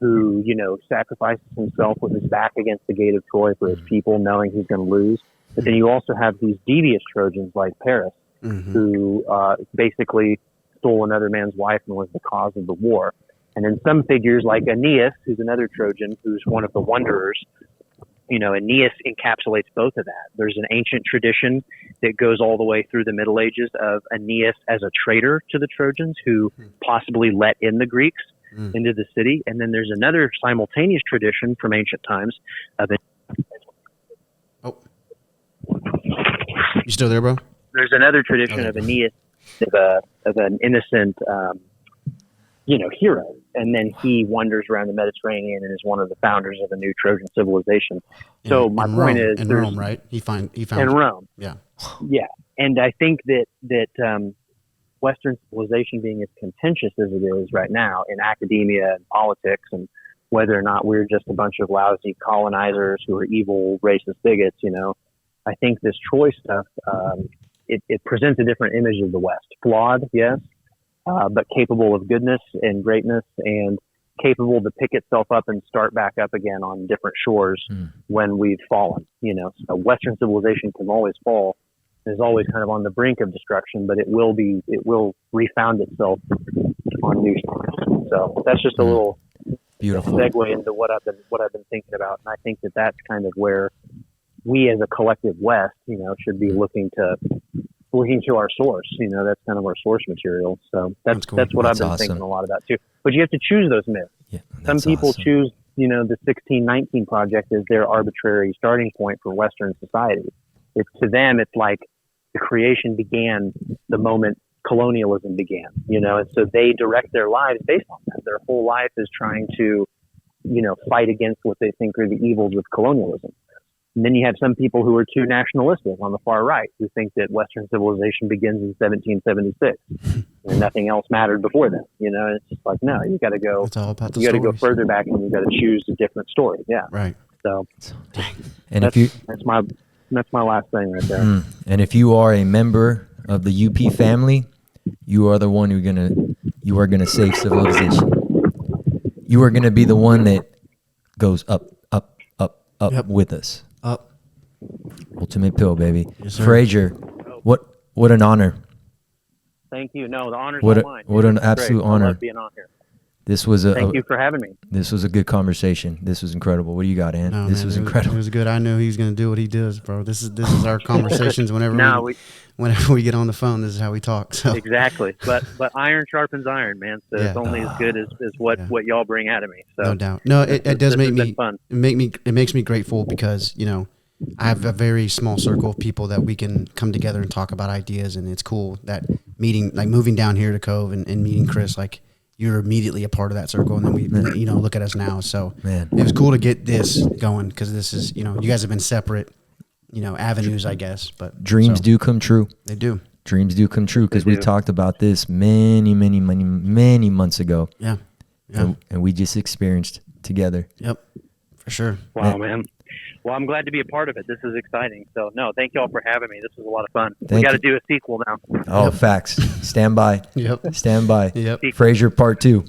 who, sacrifices himself with his back against the gate of Troy for his people, knowing he's going to lose. But then you also have these devious Trojans like Perez, who basically stole another man's wife and was the cause of the war. And then some figures like Aeneas, who's another Trojan, who's one of the wanderers. Aeneas encapsulates both of that. There's an ancient tradition that goes all the way through the Middle Ages of Aeneas as a traitor to the Trojans who possibly let in the Greeks into the city. And then there's another simultaneous tradition from ancient times of Oh. You still there, bro? There's another tradition of Aeneas of an innocent hero, and then he wanders around the Mediterranean and is one of the founders of a new Trojan civilization. So my point is, in Rome, right? He found in Rome. Yeah, and I think that Western civilization, being as contentious as it is right now in academia and politics, and whether or not we're just a bunch of lousy colonizers who are evil, racist bigots, I think this Troy stuff it presents a different image of the West. Flawed, yes. But capable of goodness and greatness, and capable to pick itself up and start back up again on different shores when we've fallen. So Western civilization can always fall, is always kind of on the brink of destruction, but it will refound itself on new shores. So that's just a little beautiful segue into what I've been thinking about, and I think that that's kind of where we as a collective West, should be looking to our source. That's kind of our source material. So that's what I've been thinking a lot about too. But you have to choose those myths. Yeah, some people choose, the 1619 Project as their arbitrary starting point for Western society. To them, it's like the creation began the moment colonialism began, and so they direct their lives based on that. Their whole life is trying to, fight against what they think are the evils of colonialism. And then you have some people who are too nationalistic on the far right, who think that Western civilization begins in 1776 and nothing else mattered before then. And it's just like, no, you got to go. It's all about the you got to go further back, and you got to choose a different story. Yeah, right. So, and that's my last thing right there. And if you are a member of the UP family, you are the one you are gonna save civilization. You are gonna be the one that goes up with us. Up. Ultimate pill, baby. Yes, sir. Frazier, what an honor. Thank you. No, the honor's all mine. What an absolute honor. I love being on here. Thank you for having me. This was a good conversation. This was incredible. What do you got, Ann? No, this man, was incredible. It was good. I knew he was going to do what he does, bro. This is our conversations whenever we get on the phone. This is how we talk. So. Exactly. But iron sharpens iron, man. So it's only as good as what y'all bring out of me. So no doubt. No, it does make me fun. It makes me grateful because I have a very small circle of people that we can come together and talk about ideas, and it's cool that moving down here to Cove and meeting Chris, you're immediately a part of that circle, and then we, look at us now. So man, it was cool to get this going because this is, you guys have been separate, avenues, I guess. But dreams do come true. They do. dreams do come true, because They we do. talked about this many months ago. Yeah. Yeah. And we just experienced together. Yep. For sure. Wow, man. Well, I'm glad to be a part of it. This is exciting. So, no, thank y'all for having me. This was a lot of fun. We Thank got to you. do a sequel now. Oh, Yep. facts. Stand by. Yep. Stand by. Yep. Frazier Part 2.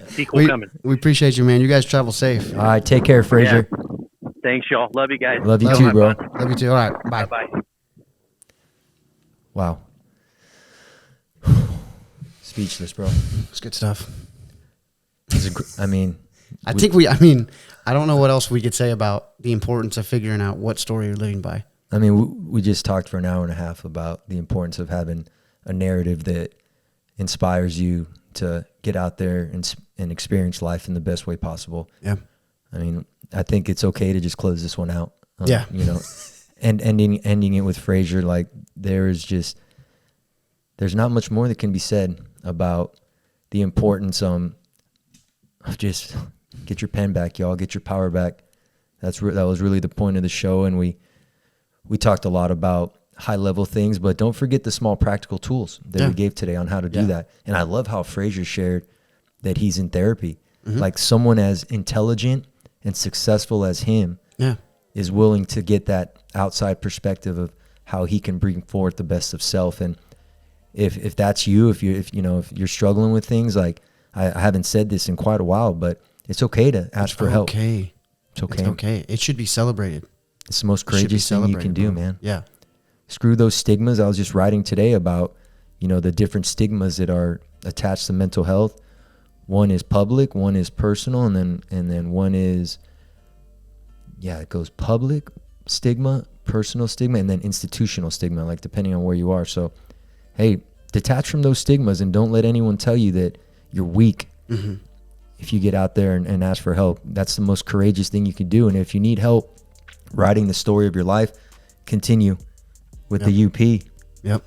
Sequel coming. We appreciate you, man. You guys travel safe. All right, take care, Frazier. Thanks, y'all. Love you guys. Love you Love too, you. bro. Love you too. All right. Bye. Bye-bye. Wow. Speechless, bro. It's good stuff. I mean, I don't know what else we could say about the importance of figuring out what story you're living by. we just talked for an hour and a half about the importance of having a narrative that inspires you to get out there and experience life in the best way possible. Yeah. I mean, I think it's okay to just close this one out. Yeah. You know, and ending it with Frazier, like there's not much more that can be said about the importance of just get your pen back, y'all. Get your power back. That was really the point of the show, and we talked a lot about high level things, but don't forget the small practical tools that we gave today on how to do that. And I love how Frazier shared that he's in therapy. Mm-hmm. Like someone as intelligent and successful as him is willing to get that outside perspective of how he can bring forth the best of self. And if that's you, if you're struggling with things, like I haven't said this in quite a while, but it's okay to ask for help. Okay. It's okay. It's okay. It should be celebrated. It's the most It should be courageous thing you can do, celebrated, bro. man. Yeah. Screw those stigmas. I was just writing today about, the different stigmas that are attached to mental health. One is public, one is personal, and then one is, it goes public stigma, personal stigma, and then institutional stigma, like depending on where you are. So, hey, detach from those stigmas and don't let anyone tell you that you're weak. Mm-hmm. If you get out there and ask for help, that's the most courageous thing you can do. And if you need help writing the story of your life, continue with the UP. Yep.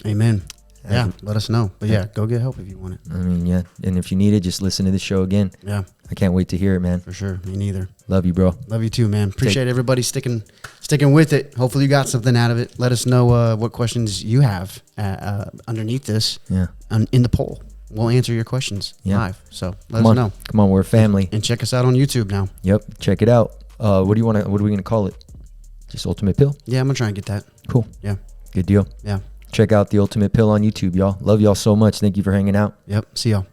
Amen. Yeah. Let us know. But go get help if you want it. I mean, and if you need it, just listen to the show again. Yeah. I can't wait to hear it, man. For sure. Me neither. Love you, bro. Love you too, man. Appreciate everybody sticking with it. Hopefully you got something out of it. Let us know what questions you have underneath this in the poll. We'll answer your questions live. So let us know. Come on, we're a family. And check us out on YouTube now. Yep, check it out. What are we gonna call it? Just Ultimate Pill? Yeah, I'm gonna try and get that. Cool. Yeah. Good deal. Yeah. Check out the Ultimate Pill on YouTube, y'all. Love y'all so much. Thank you for hanging out. Yep. See y'all.